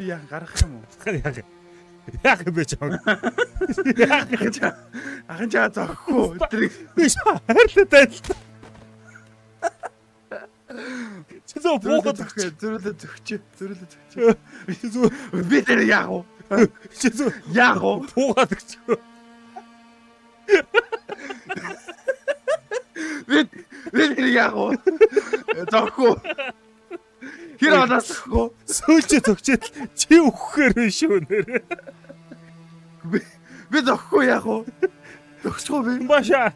яа гарах юм уу? Яг юм бэ чам. Ахын чаа зогхгүй өдрийг Би хайрлаа тайлт. Чизөө буугаад зөрүүлээ. Би тэр яах вэ? Чизөө Яах вэ? буугаад гэж. Би тэр яах вэ? Зогхгүй. Хэр анаас зогхгүй. Сөүлчээ зөгчээд чи өгөхээр биш үү нэр. Би зогхгүй яах вэ? Зогсгүй би. Баша.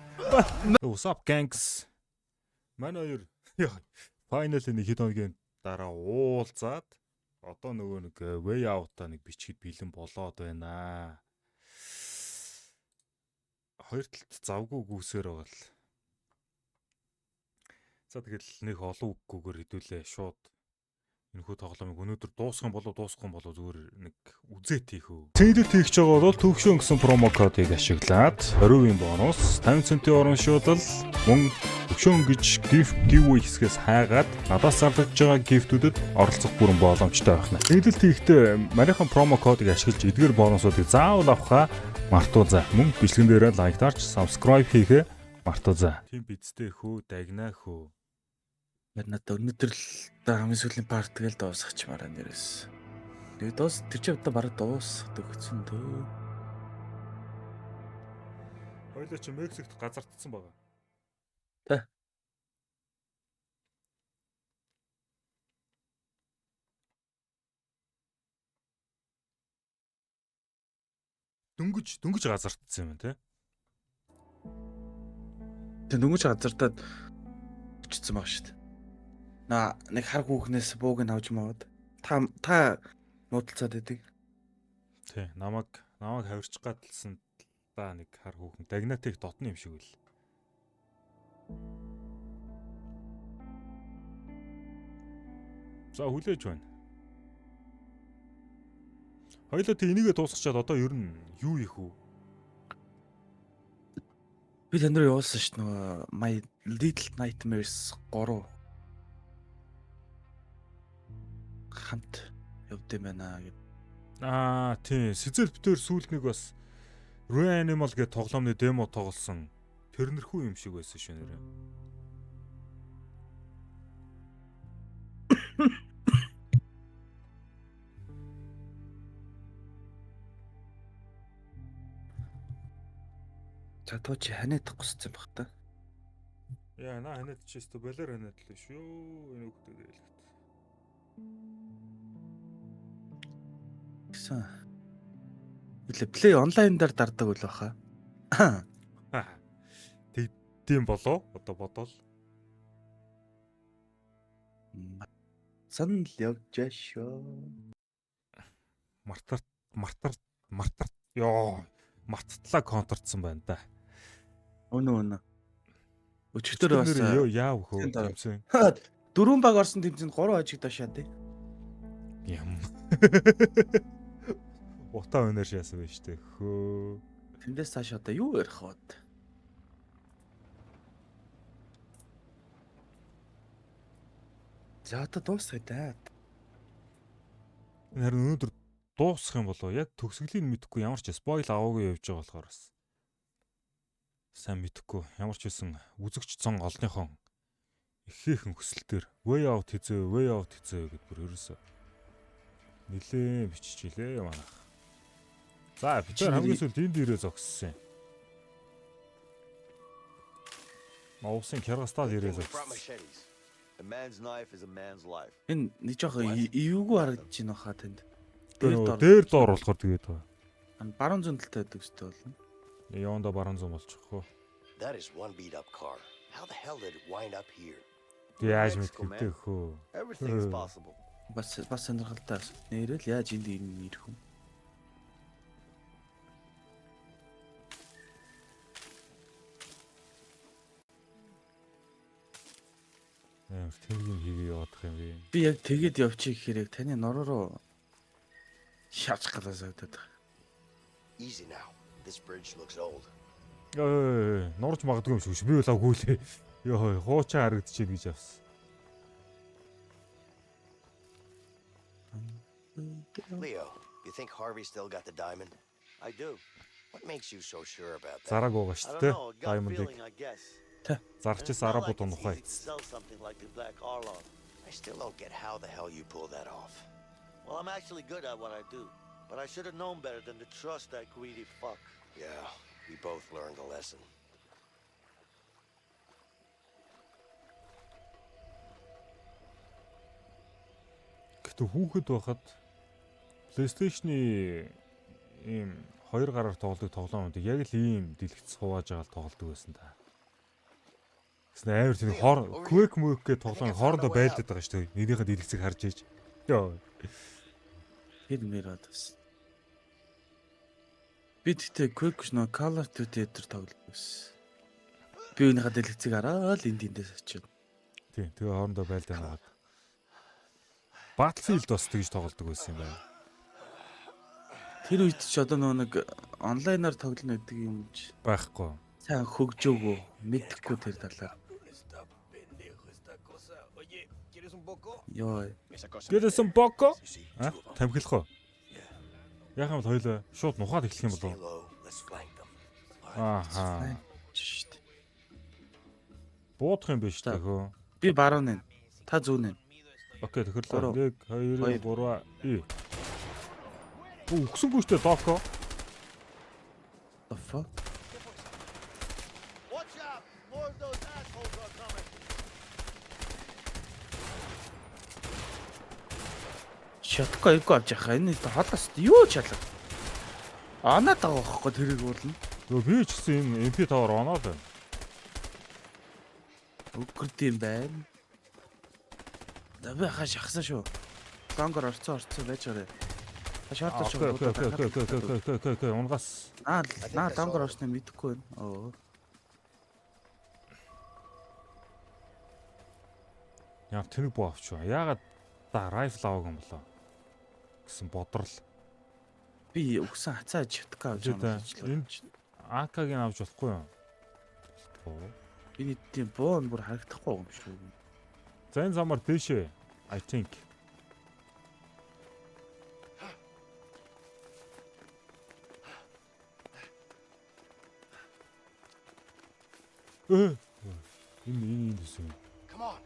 What's up gangs? Манай хоёр файнал нэг хэд хоногийн дараа уулзаад одоо нөгөө нэг way out-а нэг бичгэд бэлэн болоод байна. Хоёр талд завгүй гүйсээр байгаа л. За тэгэл нэг олон үггүйгээр хэдүүлээ шууд энэхүү тоглоомыг өнөөдөр дуусгах юм болов зүгээр нэг үзээт хийх үү. Тэнэлт хийх гэж байгаа бол төвшин гэсэн промо кодыг ашиглаад 20% бонус, 50 центийн урамшуулал, мөн төвшин гэж giveaway хэсгээс хайгаад надаас зарлагдж байгаа гифтүүдэд оролцох бүрэн боломжтой байна. Тэнэлт хийхдээ марийнхан промо кодыг ашиглаж эдгээр бонусуудыг заавал авахаа мартуузаа. Мөн бичлэгэн дээрээ лайктаарч subscribe хийхээ мартуузаа. Тийм бидтэй хөө дагнаа хөө. Надад өнөөдөр л хамгийн сүүлийн парт тэгэл дуусгачмаар нэрээс. Тэгээ тэр чинь одоо бараг дуусах өгсөн дөө. Хоёлоо чи Мексикт газардсан байгаа. Тэ. Дөнгөж газардсан юм те. Тэг дөнгөж газартаад очсон баг шүү дээ. Нэг хар хүүхнээс бууг нь авч маваад та нуудалцаад идэг. Тий, намайг хавирч гадалсан та нэг хар хүүхэн дагнатыг дотны юм шиг үл. За хүлээж байна. Хоёлоо тий энийгээ дуусгачаад одоо ер нь юу ийх үү? Би тань руу явуулсан шүү дээ нөгөө My Little Nightmares 3 хамт явд юм байна гэд. Тий, Сэзэл битээр сүүлд нэг бас Reanimal гэдэг тоглоомны демо тоглосон. Тэрнэрхүү юм шиг байсан шүү нэрээ. За тоо чи ханиадах гусцсан баг та. Яа, ханиад чийстэ болоор ханиад л шүү. Энэ хөлтөө дэйлэгт. Гэсэн. Плей онлайн дээр дардаг үл баха. Тийм болоо одоо бодвол. Санал явж шоо. Мартар ёо марттлаа контрцсан байна да. Өнөө. Өчигдөр бас яав хөө тэмцэн. 4 баг орсон тэмцээнд 3 хожиг дашаа тий. Ям. Утаа өнөр шаасан байж тээ хөө. Тэндээс цааш одоо юу ярих вэ? За одоо дуусгая даа. Харин өнөөдөр дуусах юм болоо яг төгсгөлийн мэдэхгүй ямар ч спойл аваагүй явж байгаа болохоор бас сайн мэдэхгүй ямар ч байсан үзэгч цон олныхон ихээхэн хүсэлтээр way out хийзээ гэд бүр ерөөсөө нилээ биччихлээ манайх. За бид хамгийн сүүлд энд ирээ зогссон юм. Маусын Кыргызстан ирээ зогссон. Энэ нэг жоох эвгүй харагдаж байна хаа тэнд. Дээр доор болохоор тэгээд байгаа. Баруун зүүн талтай байдаг өстэй болно. Яванда баруун зүүн болчихгоо. That is one beat up car. How the hell did it wind up here? Яаж мэдхийтэй хөө. Everything is possible. Бас сонирхолтой. Нэрэл яаж энд ирэх юм? Тэрийг хийгээ яваадах юм бэ. Би яг тэгэд явчих гэхээр яг таны нор руу шаач галаа сагдаад байна. Easy now. This bridge looks old. Норж магадгүй юм шиг ш. Би бол агуулээ. Йоо, хуучаа харагдчихээн гэж явсан. Leo, you think Harvey still got the diamond? I do. What makes you so sure about that? Зараг байгаа I шүү don't дээ. know, a gut Diamond-ыг feeling, I guess. зарчсан арабууд унахай. It's sell something like the Black Arlong. I still don't get how the hell you pull that off. Well, I'm actually good at what I do, but I should have known better than to trust that greedy fuck. Yeah, we both learned a lesson. Гэтэ хүүхэд байхад PlayStation-ы ийм хоёр гараар тоглодог тоглоомуудыг яг л ийм дэлгэц хувааж байгаа л тоглодог байсан та. Гэснэ амар тийм Quake Quake гэх тоглоом хоорондоо байлдаад байгаа шүү дээ. Нэгнийхээ дэлгэцийг харж ийж. Йоо. Тэр мэрад бас. Би тэгтээ Quake нөө Call of Duty дээр тоглож байсан. Би өнийхөө дэлгэцийг хараад энд эндээс очив. Тийм, тэгээ хоорондоо байлдаад байгаа. Battlefield бас тэгж тоглодог байсан юм байна. Тэр үед ч одоо нэг онлайнаар тоглоно гэдэг юм чи Байхгүй. сайн хөгжөөгөө мэдэхгүй тэр талаар. Йоо. Гэлсэн боко. А? Тамхилах уу? Яхаа бол хоёлоо шууд нухаад эхлэх юм Stay болов. low, let's flank them. Ааха. Шшт. Буудах юм биш үү хөө. Би баруун нэ. Та зүүн нэ. Окей, тэгэхээр 1 2 Хоёр. 3 өгсөнгүй штэ доко. The fuck? Watch out! More of those assholes are coming. Шатгүй айгүй авч яхаа. Энэ хоолоос юу чалаа. Анаад байгаа байхгүй тэрийг уулна. Нөгөө би ч гэсэн энэ MP5-оор оноод байна. Үгэрд юм байна. Давай хаа шахсан шүү. Донгор орцсон байж байгаа. Шаардаж Окей. Унгас. наа донгор орсныг мэдэхгүй байна. Оо. Яа тэнэг боо авч байна. Яагаад да райфл авах юм болоо? Гэсэн бодрол. Би өгсөн хацаа чивтка авч байгаа юм Энэ АК-гийн авч болохгүй юу? Би тийм боон бүр харагдахгүй юм шүү. За энэ замаар дэшээ. I think. Энэ дэсэн. Come on.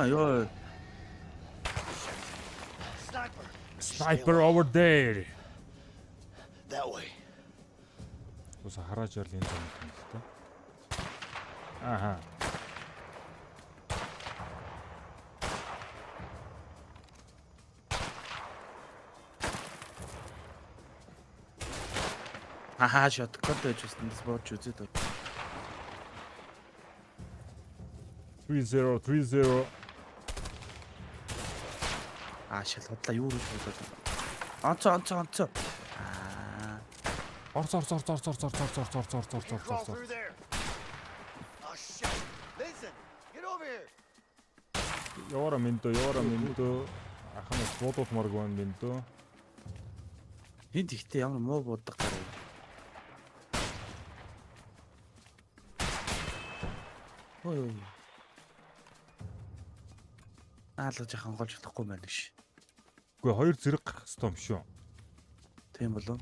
Ёо. Sniper. Sniper over there. That way. Ус харааж ял энэ зам юм л та. Аха. Ахаа шаткод байж байсан дэс бооч үзээд. 3030. Шал хотлаа юу гэж бодоод. Онцоо. Орц. Crawl through there. Oh shit! Listen, get over here. Явара миндо. Аханаас буудуулмарг байна миндо. Энд ихтэй ямар муу бууддаг гарав. Ой. Аалгаж яхан голж чадахгүй байна гэж. Үгүй хоёр зэрэг гарах хэрэгтэй юм шүү. Тийм болов.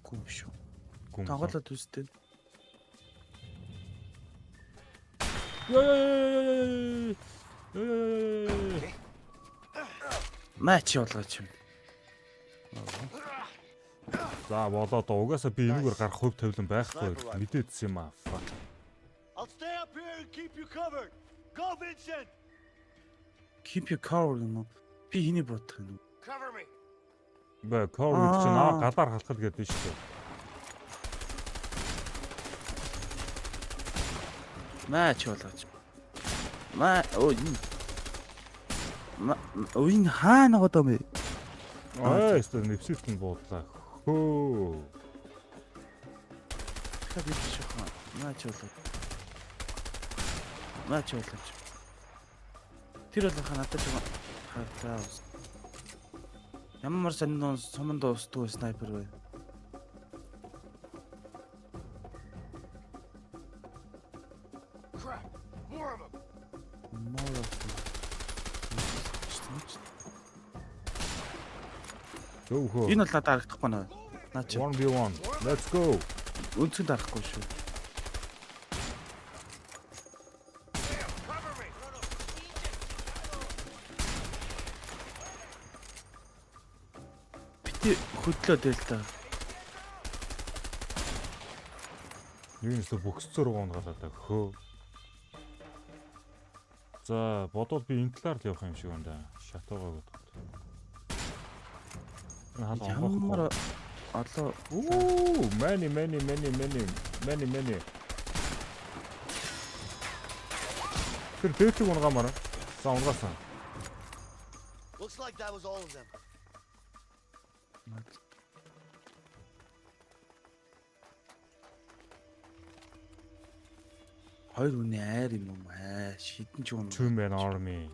Гүм шүү. Гүн. Тоглоод үзтээ. Матч болгооч юм. За болоод угаасаа би энэгээр гарах хөв тавилан байхгүй мэдээдсэн юм аа. I'll stay up here and keep you covered. Go, Vincent. Keep your cover юм. Би хэний бодох юм. Cover me. Бэ кор гэж чинь гадаар халахад гэдэг шүү дээ. Матч болгооч. Ой хаана годоо мэ. Эсвэл нэвсэлт нь буудлаа. Хөө. Хабит шахаа. Матч болгооч. Тэр бол ханаатай юм. Хатаа. Ямар сонинд суманд устдгүй снайпер вэ? Crap! More of them! Моо. Өөхөө. Энэ бол надад харагдахгүй наа. Наа чи 1v1. Let's go. өнцгөнд харахгүй шүү. Cover me! Бити хөдлөө дээлтэй. Юунаас бөксцөр уунгалаад та хөө. За, бодвол би энэ талаар л явах юм шиг байна да. Шатаагаа бодоход. Ямар одоо Ooh, many. Тэр дээдлэг унгамаар. За унгаасан. Looks like that was all of them. хоёр хүний айр юм уу? Шидэн ч юм. 2 man army.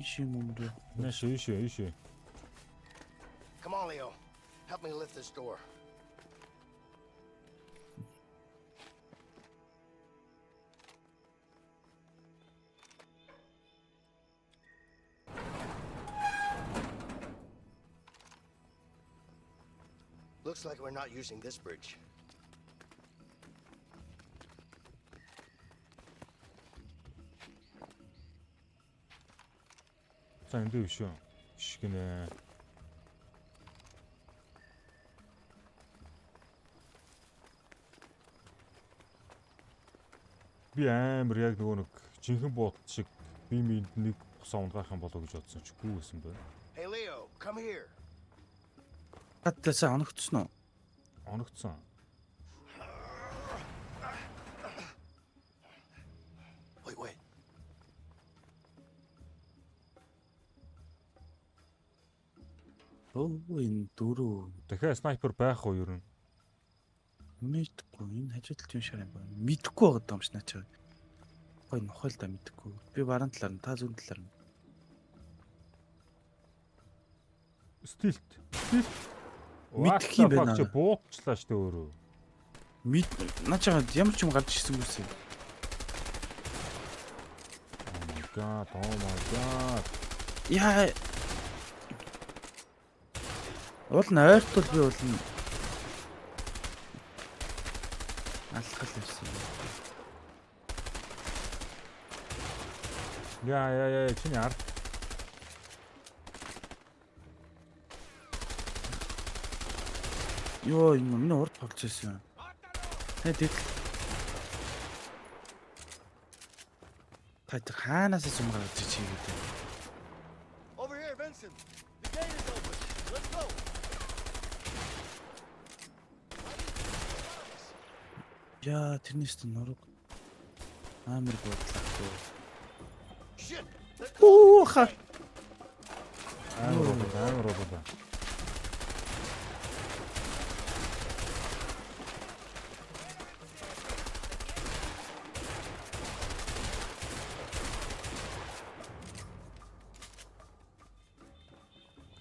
Иш юм уу? Нэш. Come on, Leo. Help me lift this door. Looks like we're not using this bridge. За энэ дэв шүү. Шигнэ. Би амар яг нөгөө нэг жинхэнэ боот шиг би нэг бусаа унгаах юм болоо гэж бодсон ч үгүй байсан бай. Hey, Leo, come here. Хаттасаа оногдсон уу? Оногдсон. Wait. Энэ дөрөв. Дахиад снайпер байх уу ер нь? Мэдгүй. Энэ хажуудалж юм шиг юм байна. Мэдгүй байгаа юм шиг наачаа. Гой нохол да мэдгүй. Би баруун талаар нь, та зүүн талаар нь. Стилт. Мэдх юм байна. Чи буутчлаа штэ өөрөө. Наачаа ямар ч юм гарч ирсэн үсэ. Oh my god. Яа. Уул нь ойртол би уул нь алхал ирсэн. Яа, чиний ард. Йоо, энэ миний урд болж ирсэн. Тэд Тайтер хаанаас сумгаар гэж чигээд. Over here, Vincent. The gate is open. Let's go. Яа, тэрнээс нураг амар бодлоо. Shit. Оо ха. Амар болоо.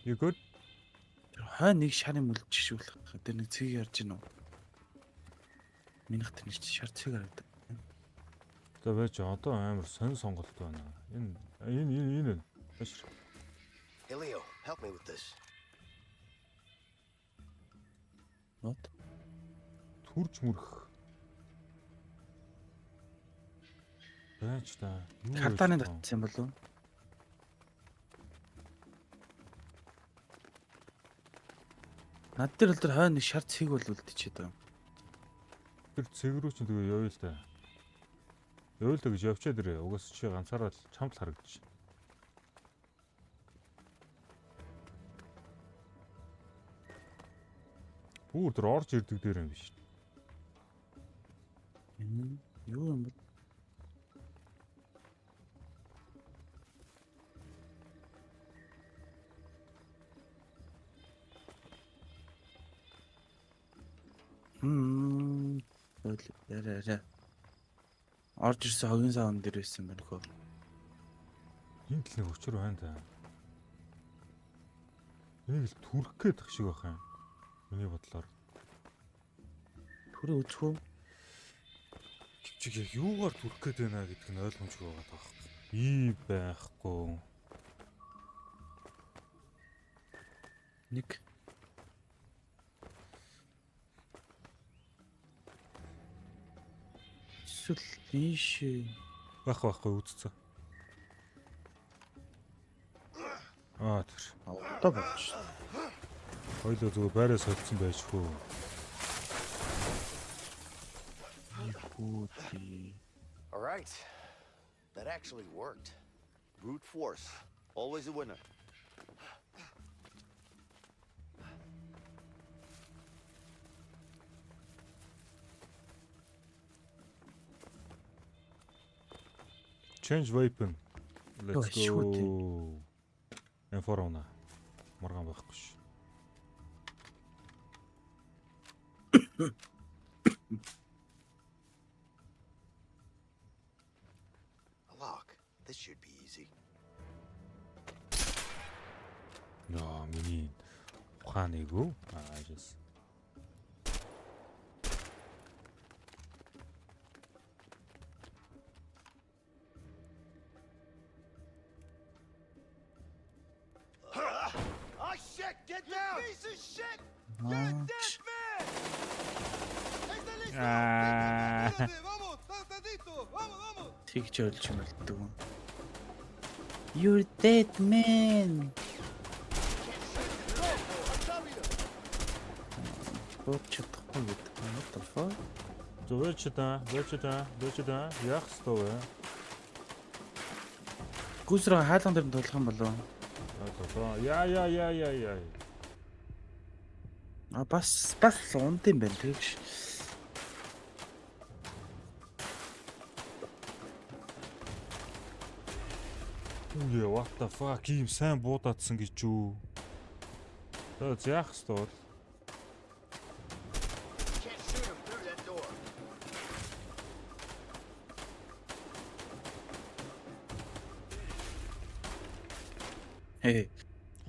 You good? Хай нэг шарын мүлжшүүлэх. Тэр нэг цэг ярьж гинөө. Минийх тэр нэг шар цэг харагдав. За байж одоо амар сонь сонголт байна. Энэ. Баш. Hey, Leo, help me with this. What? Түрж мөрөх. Байж та. Картаны татсан болов уу? Над дээр л тэр хай нэг шар цэг бол үлдчихэд байна. Тэр цэг рүү чинь тэгээ явъя л да. Явъя л да гэж явчаад ирээ. Угаас чи ганцаараа л чамд харагдчих. Бүр тэр орж ирдэг дээр юм биш. Юу юм бэ? Яа. Орж ирсэн хогийн саун дээр байсан байна хөө. Энэ л нэг өчр байна да. Энийг л түрх гээд тах шиг байх юм. Миний бодлоор. Түрээ үзэх үү? Гэвчиг яг юугаар түрх гээд байна гэдг нь ойлгомжгүй байгаа таа. Ий байхгүй. Нэг. Эсвэл биш. Байхгүй үзцээ. Тэр. Одоо болж. Хоёлоо зүгээр байраа солилцсон байж хөө. Хөөе. All right. That actually worked. Brute force. Always a winner. Change weapon. Let's shoot go. Информна. Маргаан байхгүй ш. A lock. This should be easy. Яа, миний ухааныг үү? Just. Oh shit! Get down! Piece of shit! Аач. Тэгж ойлж юм болтдог юм. You're dead man. Бод чадахгүй гэдэг юм уу таа? Зөөчдөө яах ёстой вэ? Гүсрэ хаалган дээр нь тулах юм болов? Яа. Бас унд юм байна тэгш. Үгүй what the fuck ийм сайн буудаадсан гэж юу? Яах ёстой бол? Can't shoot him through that door.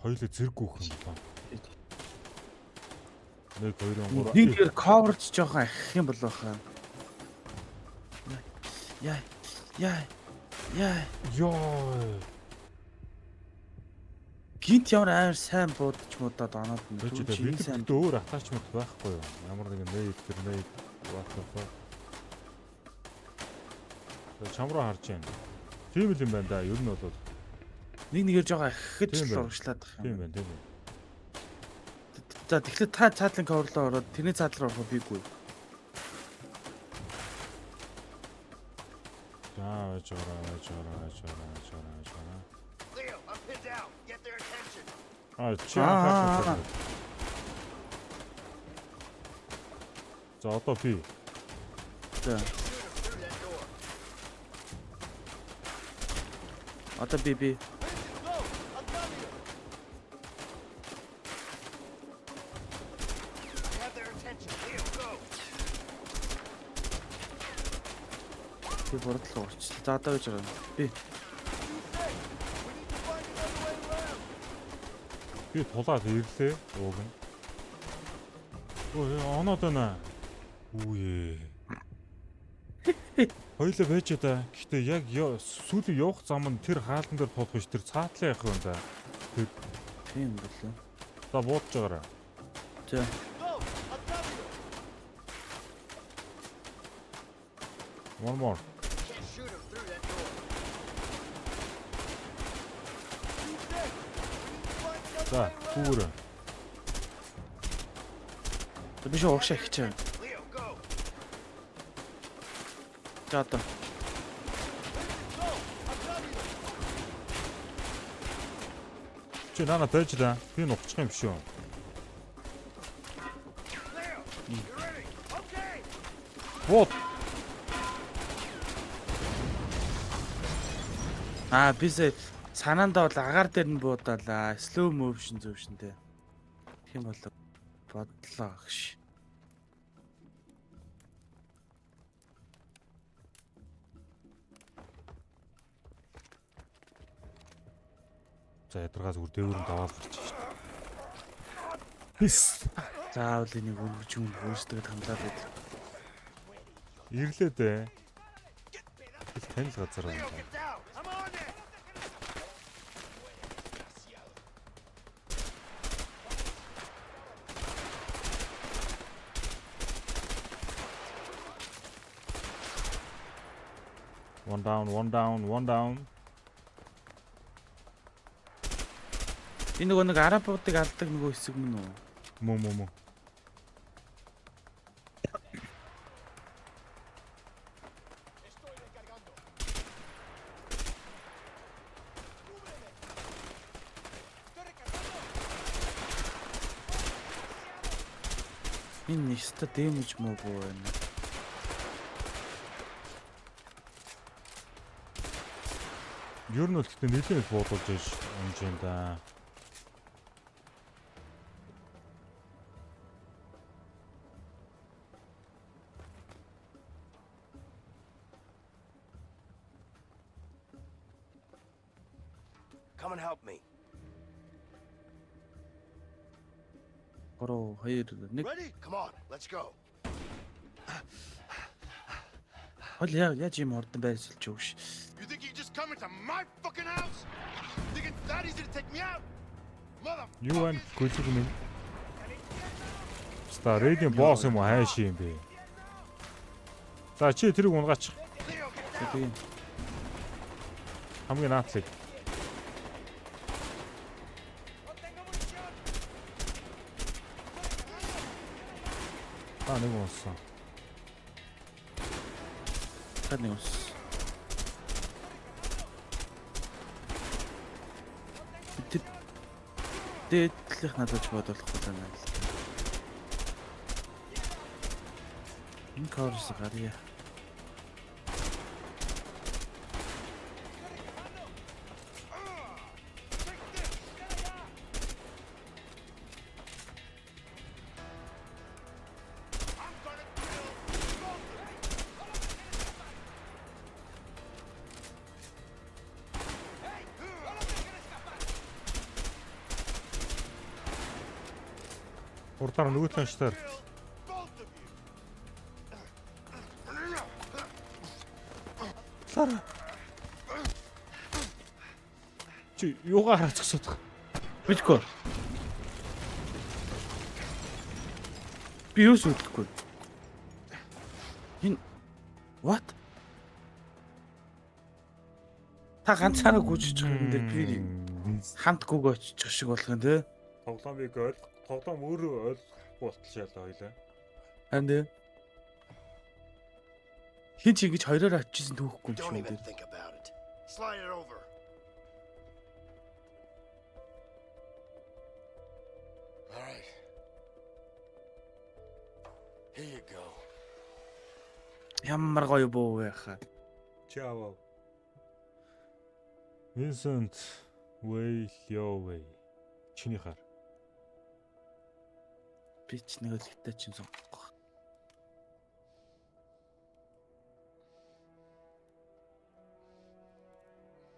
Хоёулаа зэрэг гүөх юм байна. 1 2 3 Нэг дээр coverч жоохон ахих юм болов хаа. Яа. Ёо. Гинт ямар амар сайн буудаж муудаад оноод нь. Бид өөр атачмент байхгүй юу? Ямар нэгэн нейт what the fuck. Чамруу харж байна. Тийм л юм байна да. Ер нь бол Нэгээр жоохон ахихад Тийм л байна. урагшлаад тийм байгаа юм. байна, тийм байна. За тэгэхээр та цаатлын cover-лоо ороод тэрний цаатлаар орох бийгүй. Байж байгаа. Leo, I'm pinned down. Get their attention. Чаа. За одоо би За. Shoot him through that door. Одоо би Go! I'm coming! Have their attention. Leo, go. би бурдлаа урчлаа. За одоо гэж байгаа. Би We need to find another way around! би тулаад ирлээ. Ууг нь. Өө оноод байна. Үе. Хоёлоо байж да. Гэхдээ яг сүүлийн явах зам нь тэр хаалган дээр тулах биш тэр цаатлаа явах юм да. тийм болов. За буудаж байгаарай. За. Go! I'm coming! One more. Can't shoot him through that door. He's dead! We need to find another За way around! түүрэ. Би шоо урагшаа их чам. Leo, go. За одоо. Go! I'm coming! Чи нана байж да. Би нухчих юм биш үү? Leo, you ready? Okay. Бууд. Бисээ санаандаа бол агаар дээр нь буудаалаа. Slow motion зөвшөнтэй. Тийм бол бодлоо агш. За ядаргаа зүгээр дээгүүр нь даваад гарч шít. Хис. Заавал энийг өнгөж хөөсдөг хамлаад байд. Ирлээ дээ. Тэл тань л газар байна. Get down! I'm on it! One down. Энэ нөгөө нэг арабуудыг алдаг нөгөө хэсэг мөн үү? Мөн. Энэ нэстэ дэмэж муу боо байна. Ер нь л гэхдээ нэлийн их буудуулж иж унж юм да. Come and help me. 3 2 1 Ready? Come on, let's go. Хол яаж юм ордон байсалж өгш. You think you can just come into my fucking house? Think it's that easy to take me out? Юу вэ? Motherfucker! Гүйлэг минь. Ста рейдийн босс юм уу хайш юм бэ? За чи тэрийг унгаач. Leo, get down! Тийм. Хамгийн наадлыг. Нэг унсан. Таны ус. Дээдлэх надад ч бодохгүй байна л. Энэ коорс гарья. Урдаар нөгөө таньштаар Both of you! Сара. Чи юугаар хараад зогсоод байгаа? Мэдгүй. Би юу сүлдэхгүй. Энэ what? Та ганцаараа гүйж байгаа юм дээр би хамт гүг очиж шиг болох юм те. Тоглоомыг тоглоом өөрөө ойлгохгүй болчихлоо хоёлаа. Харин хин ч ингэж хоёроор очижсэн түүхгүй юм Don't шүү even дээ. think about it. Slide it over. All right. Here you go. Ямар гоё боо вэ хаа. Чао. Vincent Wei Liao Wei. Чиний хар. Би ч нэг л хитэ чинь сонгох.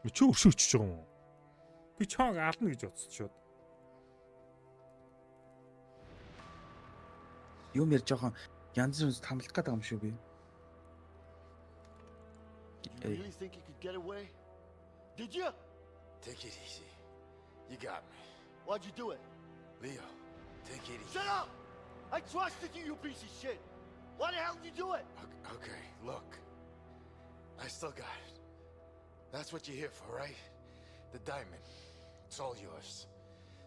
Би ч өршөөч байгаа юм уу? Би чааг алдна гэж бодсочод. Юм яар жоохон янз бүрс тамлах гэдэг юм шүү би. You really think you could get away? Did you? Take it easy. You got me. Why'd you do it? Leo, take it easy. Shut up! I trusted you, you piece of shit! Why the hell did you do it? Okay, look. I still got it. That's what you're here for, right? The diamond. It's all yours.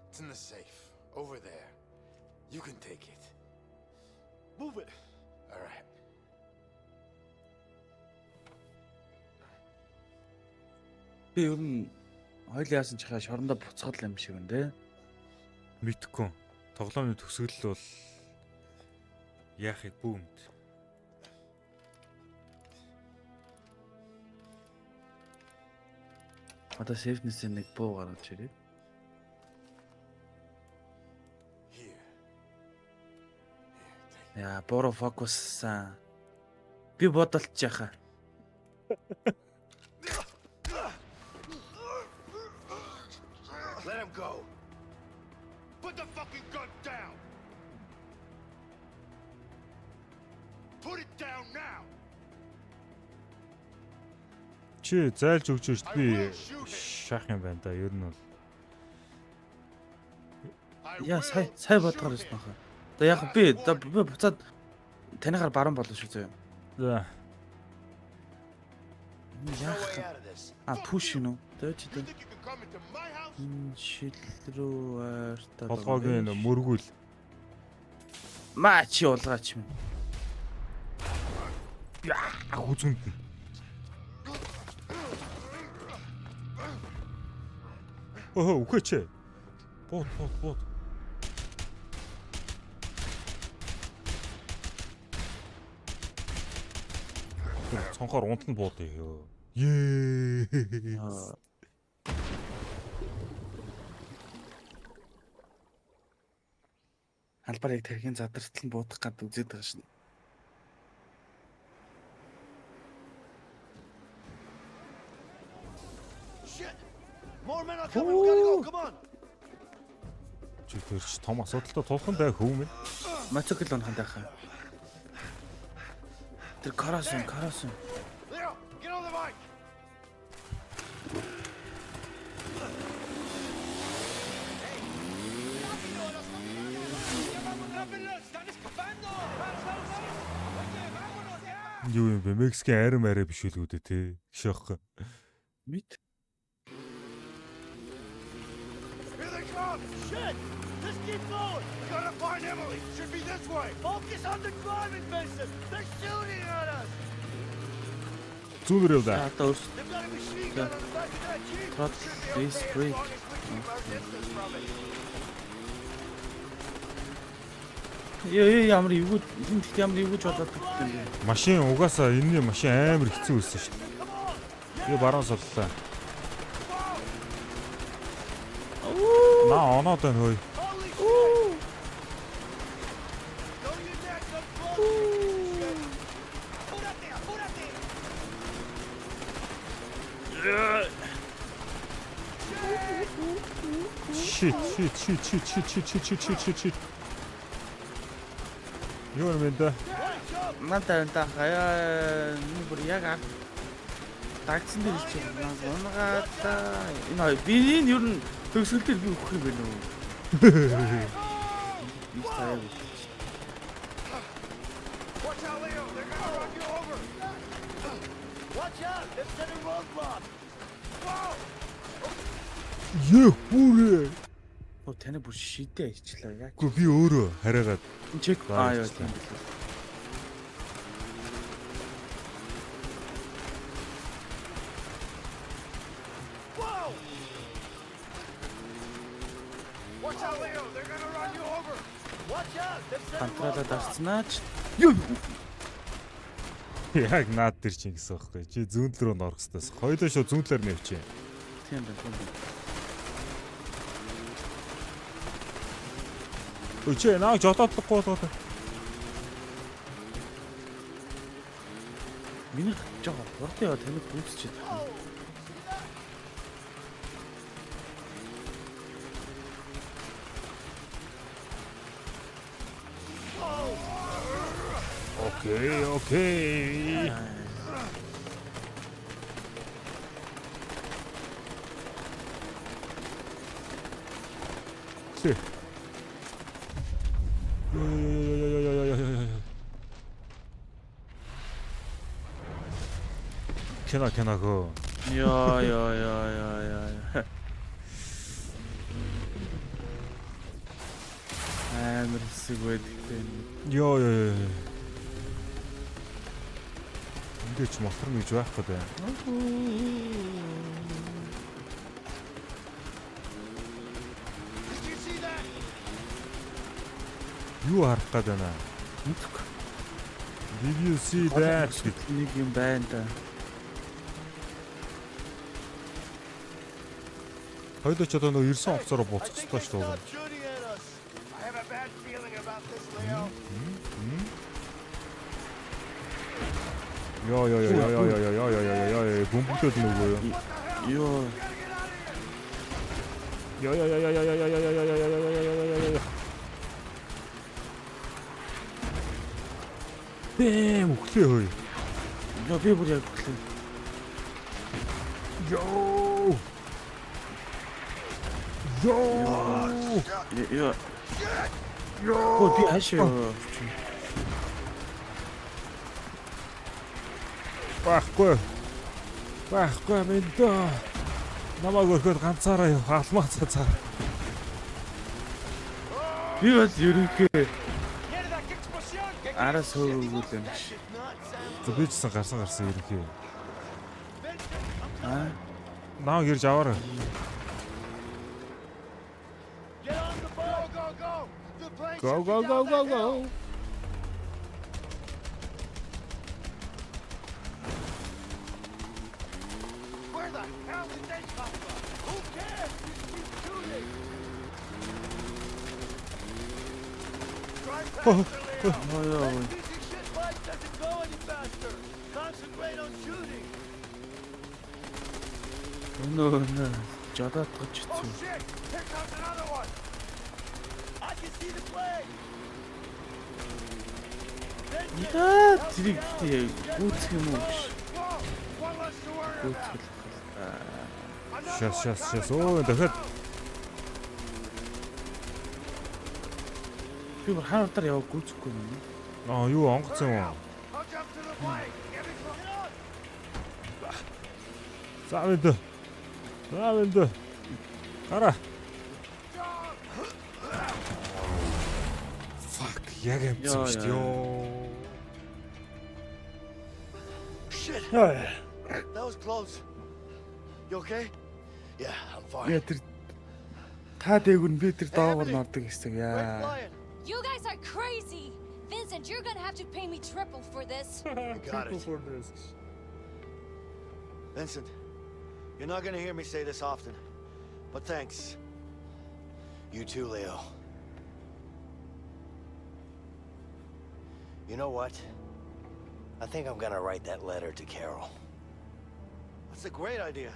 It's in the safe. Over there. You can take it. Move it! All right. Би ер нь хоёул яасан ч хаа шорондоо буцгал юм шиг байна те. Мэдхгүй. Тоглоомны төгсгөл бол яахыг бүүмд. Одоо сейфнесээ нэг буу гаргаж ирээ. Here. Яа, буруу фокуссан. Би бодолч яхаа. Put the fucking gun down. Put it down now. Чи зайлж өгч ирт би шах юм байна да. Ер нь бол Яа сая бодгоор ирсэн нөхөө. За яг би буцаад танихаар баруун болно шүү зөө. за No Яах way out of this. пуш юу? Дөөч You дөө. think you can come into my house? Шил рүү артаа. толгойг нь мөргүүл. Маа чи улгаач юм. Яа хүзэнд нь. Охо үхэж. Бод. Цонхоор унтанд буудъя ёо. Ее. Албарыг тэрхийн задартал нь буудах гад үзээд байгаа шин. Shit! More men are coming. We gotta go. Come on. Чи тэрч том асуудалтай тулхан бай хөөмэн. Моцикл унаханд байхаа. Тэр карасан. Leo, get on the bike. Юу юм бэ? Мексикийн арим арай биш үү лүүдээ те. Гшөөх. Мэд. Here they come. Shit! Just keep going. We gotta find Emily. Should be this way. Focus on the driving, Vincent. They're shooting at us. Зүүнээр явда. Одоо өөрс They've got a machine gun on the back of that jeep. трот Should be бейс okay as брейк. long as we keep our distance from it. Ямар эвгүй ямар эвгүйж болоод байгаа юм бэ? Машин угаасаа энэний машин амар хэцүү байсан шүү дээ. Би баруун судлаа. Наа оноод байна хөөе. Holy shit! Don't you dare come close. Shit. Юу юм бэ да? Надаа хаяа бүр яг тагцсан дээр чи унагаата энэ хоёр би энэ ер нь төгсгөл дээр би өгөх юм байна уу? Watch out, Leo. They're gonna run you over. Watch out! They've set a roadblock. Whoa! Ёо бүрээ. Оо таны бүр шидэ ичлээ яг. Гү би өөрөө хараагаад Чек Аа, яа яа, тийм. Whoa! Watch out, Leo. They're gonna run you over. Watch out! They've set a Контролоо roadblock. дарцнаач. Юу? яг наад дээр чинь гэсэн байхгүй. Чи зүүн рүү норох хэвчээс. Хоёулаа шууд зүүн талаар нэвчээ. Тийм байна. Өчөө наа жолоодлохгүй болоо. Миний жоо урд яа таны бүсчихэд. Окей. Си. Кена го. Яа. Амар хэсэг байдаг юм. Ёо. Эндээч мотор мэж байхгүй дээ. Did you see that? Юу харах гээд байна? Мэдгүй. Did you see that? Нэг юм байна да. Хоёул ч одоо нөө 9 офцороо буцах I think ёстой they шүү дээ. stopped shooting at us. I have a bad feeling about this, Leo. Ёо. Бөмбөгдөл нөгөө юу? Ёо. Яа. Бэм өглөө хөөе. Яа би бүр яг өглөө. Йоо. Яа. Оо би хашаа. Байхгүй мэндөө. Намайг өрхөд ганцаараа яв алмаа цацаа. Би бас ерөнхий араа сөөгөл юм шиг. Би ч гарсан ерөнхий. Аа. Наа гэрж аваарай. Get on the boat! Go! The plane Go should go be go down go that hill. go. Where the hell did they come from? Who cares? Just keep shooting. Drive faster, Leo. Яа. That piece of shit bike doesn't go any faster. Concentrate on shooting. Нөө жадаад гож Oh хэцүү. shit! Here comes another one. I can see the flag. Яа тэрийг гүйцэх юм уу гэж. Whoa! One less to worry about. Шас. Оо дахиад Би бүр хаалтаар яваг гүйцэхгүй юм. юу онгоцсон юм. I'll jump to the flag. Get me close. За мэндөө. Гараа. Fuck, яг амцсан шүү дээ. Ёо. Shit! That was close. You okay? Yeah, I'm fine. Яа тэр та дээгүр би тэр доогор нордог гэсэн. We're Яа. flying. You guys are crazy! Vincent, you're gonna have to pay me triple for this. Got it. Vincent, you're not gonna hear me say this often, but thanks. You too, Leo. You know what? I think I'm gonna write that letter to Carol. That's a great idea.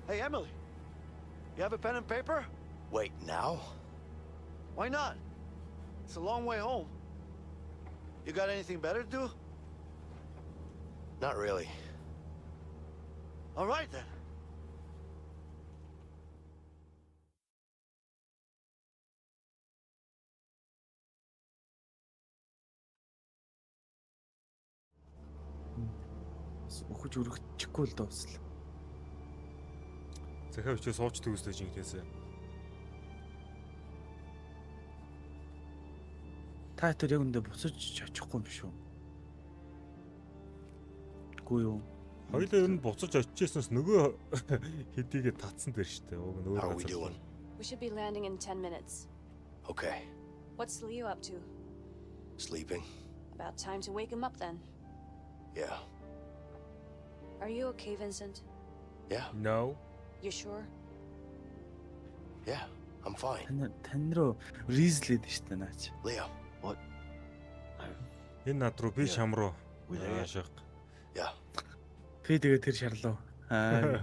Hey, Emily, you have a pen and paper? Wait, now? Why not? It's a long way home. You got anything better to do? Not really. All right then. Өхөж өргөчихгүй л дуусла. Захаа бичээ сууч төгсдөө жинхнээсээ. Та тэр яг үндэ буцаж очихгүй юм шүү. Үгүй юу? Хоёулаа ер нь буцаж очижсэнээс нөгөө хэдийгээ татсан дээр штэ. Уг нь өөр How are we газар. doing? We should be landing in 10 minutes. Okay. What's Leo up to? Sleeping? About time to wake him up then. Yeah. Are you okay, Vincent? Yeah. No. You sure? Yeah. I'm fine. Тань руу ризлээд штэ наач. Leo. What? Энэ над руу би шам руу. Яашаа. Yeah. Би тэгээ тэр шарлуу. Аа.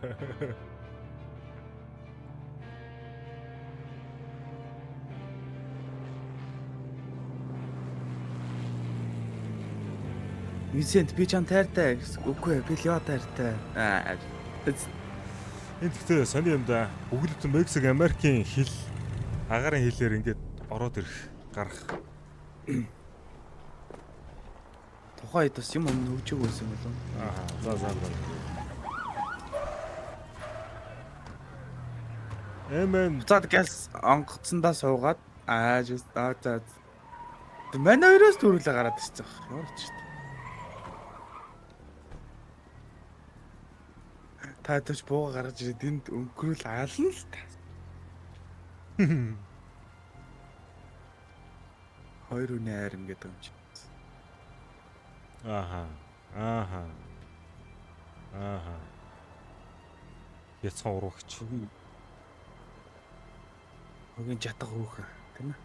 Висент би чам тайртай гэсэн. Үгүй би Лео тайртай. Аа. Энэ гэхдээ сони юм да. Бүгд Мексик, Америкийн хэл агарын хэлээр ингээд ороод ирэх гарах. Тухайд бас юм нөгжөөг байсан болов. Аа. За. Эмэн Буцаад газ онгоцсондоо суугаад за. Манай хоёроос төрүүлээ гараад ирчих. Ямар ч шүү дээ. Та төч бууга гаргаж ирээд энд өнгөрүүл аална л та. Хоёр үний айрам гэдэг юм чи. Ааха. Яцхан урагч. Хогийн жатга хөөхөн тийм ээ.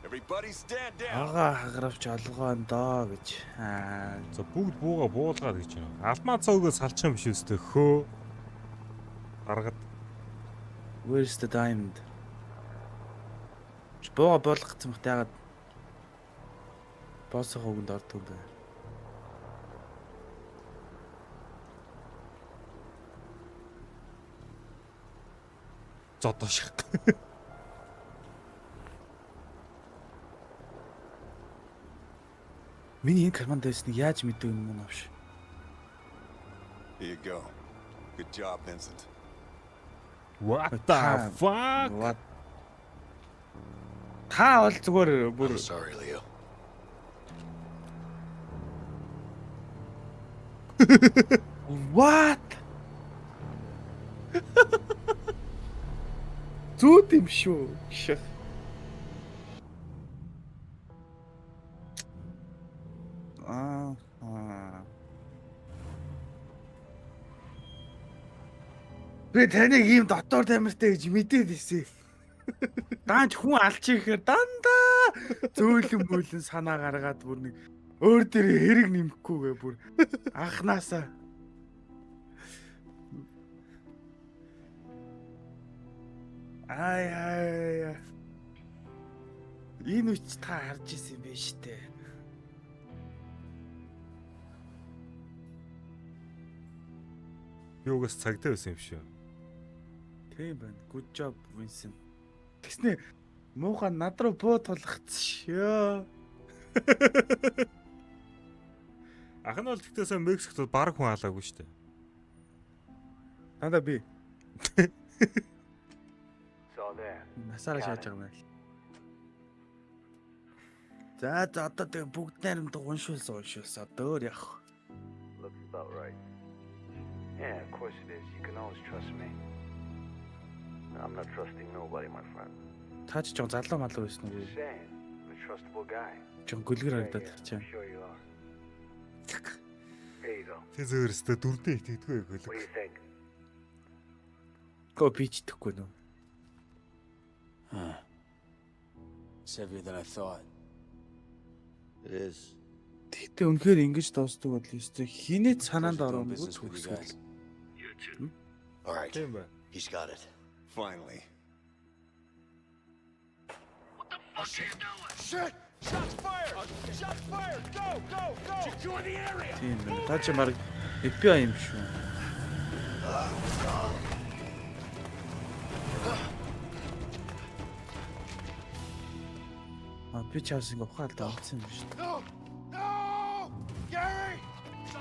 Everybody stand down. Ага хагравч олгоон доо гэж. За бүгд бууга буулгаад гэж байна. Алмаа цаогоо салчих юм биш үстэй хөө. Гаргад. Where's the diamond? Боо болгох гэсэн мэт яагаад боссоо хөвгөнд ордог юм бэ? Зодооших. Миний энэ карманд байсныг яаж мэдв юм уу навш? Here you go. Good job, Vincent. What the fuck? What? Та бол зүгээр бүр I'm sorry, Leo. what? Зүуд юм шүү. Шээ. Би таныг ийм дотор тамиртай гэж мэдээд ирсэн. Даанч хүн алж ихээр дандаа зөөлөн мөөлөн санаа гаргаад бүр нэг өөр дээр хэрэг нэмэхгүйгээ бүр анханасаа. Ай. Энэ үч та харж исэн юм биш үү? Юугаас цагтаа байсан юм шүү. Тийм байна. Good job, Vincent. Тэснэ муухай над руу буу тулгацшөө. Ах нь бол тэгтээсээ Мексикт баг хүн халаагүй шүү дээ. Дандаа би. So there. Насаараа шааж байгаа юм байна. За одоо тэг бүгд найрамд уншуулсан. Дөөр явах. Looks about right. Yeah, of course it is. You can always trust me. I'm not trusting nobody, my friend. Та ч жоо залуу малуу байсан уу? Saying, I'm a trustable guy. Жоо гүлгэр харагдаад I'm чам. sure you are. Here you go. Тэ зөөрөстө дүрдээ итгэдэггүй What do гөлөг. you think? Го бичдэхгүй нөө. It's heavier than I thought. It is. Тэгтээ үнэхээр ингэж дуустдаг бол ёстой. Хинээд санаанд Pleasure doing ороогүй business with you guys. зүгсгэл. All right. Тийм бай. He's got it. Finally. What the fuck are you doing? Shit! Shots fired! Shots fired! Go! Go! Go! Secure the area! Тийм байна. Та ч баг FBI юм шүү. Би чаас ингээ ухаалдаа олцсон юм шүү. No! No! Gary!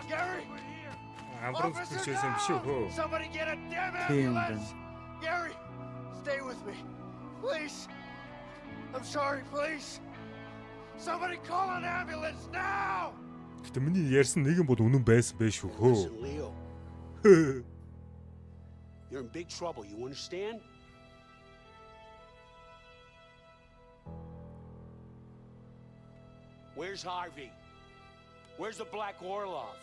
Gary! Амбрын зүгшээсэн биш үү хөө. Somebody get a damn Тийм ambulance! байна. Gary! Stay with me. Please! I'm sorry, please! Somebody call an ambulance now! Гэтэ миний ярьсан нэгэн бол үнэн байсан байх шүү хөө. Listen, Leo, you're in big trouble. You understand? Where's Harvey? Where's the Black Orlov?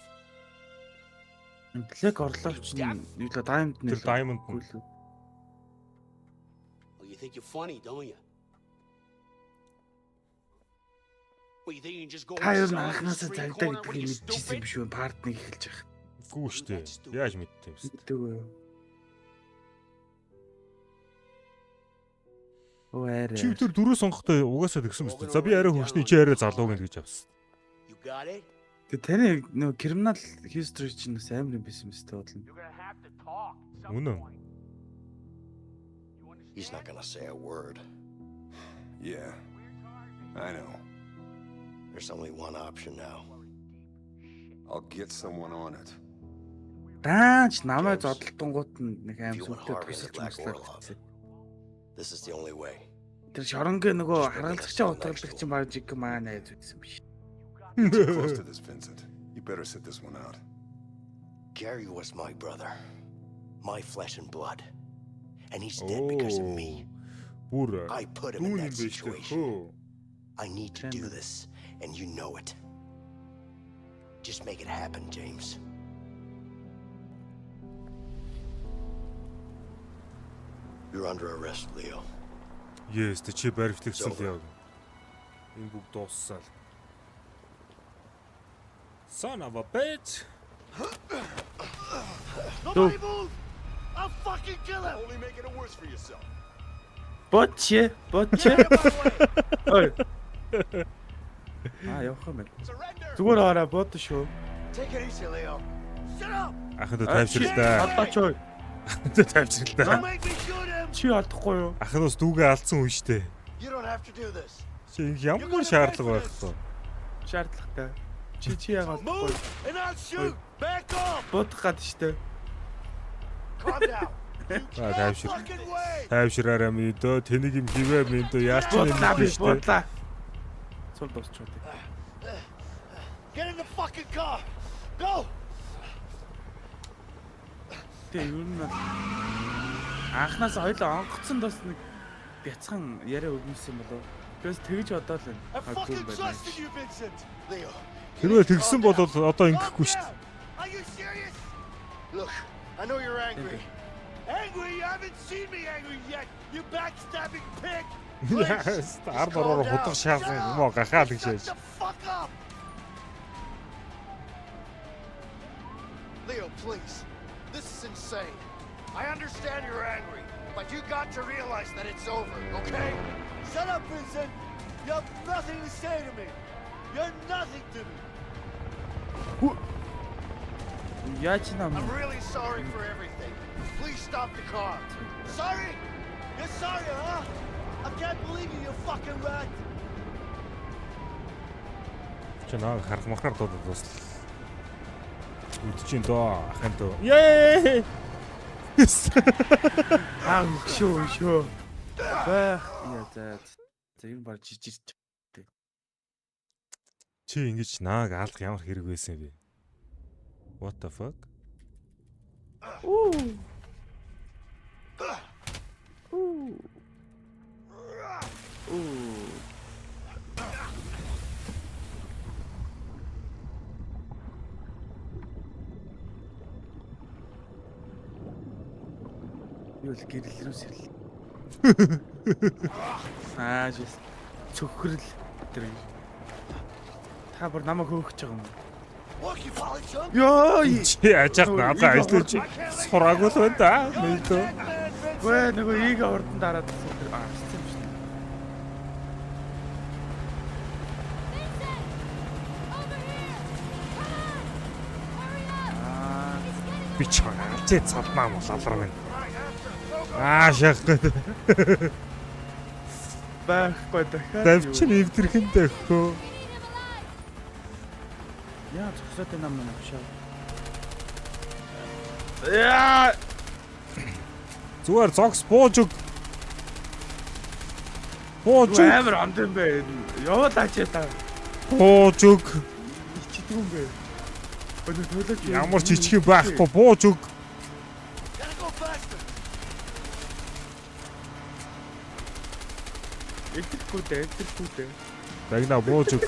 Блэк орлогч нь юу л даймонд Тэр Diamond нь. нь. Well, you think you're funny, don't you? Well, you think you can just go Та юу and sell out in the анханасаа street цагдаа corner when гэдгийг you're мэдчихсэн stupid? юм шүү. Партныг эхэлж байгаа. Гүү штэ. Яаж мэдтээ юм бэ? Мэддэг үү? Оо арай. Чи тэр дөрөв сонгохтой угаасаа тэгсэн мэт. За би арай хөвчний чи арай залууг гэж авсан. You got it? Тэ таны нөгөө криминал history чинь бас амар юм байсан юм шүү дээ. You're gonna have to talk at some Үнэн. point. He's not gonna say a word. Yeah, I know. There's only one option now. I'll get someone on it. Даач намайг зодтолтонгууд нь нэг аим You want сүлдээ Harvey тусалж and Black маслаад Orlov. гэсэн. This is the only way. Тэр шоронгийн нөгөө харгалзагчаа утгаладаг чинь баг жиг маа найз байсан биш. Too close to this, Vincent. You better sit this one out. Gary was my brother. My flesh and blood. And he's dead because of me. Бүр I put him in дүүн юм that биш үү situation. хөө. I need to do Tremble. this, and you know it. Just make it happen, James. You're under arrest, Leo. Yes, тэ чи баривтлагдсан л яа. Энэ бүгд дууссан. Son of a bitch. Nobody move! I'll fucking kill him! Only making it worse for yourself. Ботче. Ой. Явах юм байна. Surrender! Зүгээр хараа бод шүү. Take it easy, Leo. Shut up! Ахын тайвшралтай. Алдаач ой. Ахын тайвшралтай. Don't make me shoot him! Чи алдахгүй юу? Ахын бас дүүгээ алдсан хүн штэ. You don't have to do this. Чи ямар шаардлага байхгүй. Шаардлагатай. Чи яагаад алдахгүй? Move and I'll shoot! Back off! Бодох гад штэ. Calm down. You can't тайвшир. fucking wait! Тайвшраараа мэдөө тэнийг юм хивээ мэдөө яалч Бодлаа би юм штэ. бодлаа. Цол дуусчаад. Get in the fucking car! Go! Тэ юу н анхнаас ойлоо онгоцсон бас нэг бяцхан яриа өгнөсөн болов. Тэгээс тэгж бодоол I байна. fucking trusted you, Vincent! Leo. Хэрвээ тэгсэн бол одоо ингэхгүй штэ. Are you serious? Look, I know you're angry. Angry? You haven't seen me angry yet, you backstabbing pig! Ард ороор хутга шаасан юм уу гахаал гэж Shut яаж. the fuck up! Leo, please. This is insane. I understand you're angry, but you got to realize that it's over, okay? Shut up, Vincent! You have nothing to say to me! You're nothing to me! Яаж нам I'm really sorry for everything. Please stop the car. Sorry? You're sorry, huh? I can't believe you, you fucking rat! Чи наа харах махаар дуудаад бас үдчихин доо ахын доо. Ее. аа шүү. Бах. Яа за юм баг жижиг. Чи ингэж нааг аалах ямар хэрэг байсан бэ? What the fuck? Юу л гэрэл рүү сэрэл. Жис цөхрөл тэр. Та бүр намайг хөөгч байгаа юм. Look, you fallen chunk! Ёо. Чи ажаад надаа ажиллаж сураагүй л байна да. Мэдээ. Гүй нөгөө ийгээ урдан дараад тэр хэлсэн юм шүү дээ. Vincent! Over here! Come on! Hurry up! It's getting Би чагаа чи цадмаа мулалраа байна. Шахах. Байхгүй дахиад. Давчин эвдэрхэндээ хөө. We need him alive! Яа зогсоод энэ нам авшаа. Яа. Зүгээр зогс бууж өг. Бууж өг. Амар амт юм бэ. Яваад ачаа та. Бууж өг. Чидгүй юм бэ. Өнөө төлөж Ямар жижиг байхгүй бууж өг. Gotta go faster! Эдэрхүү дээ. Дагна бууж өг.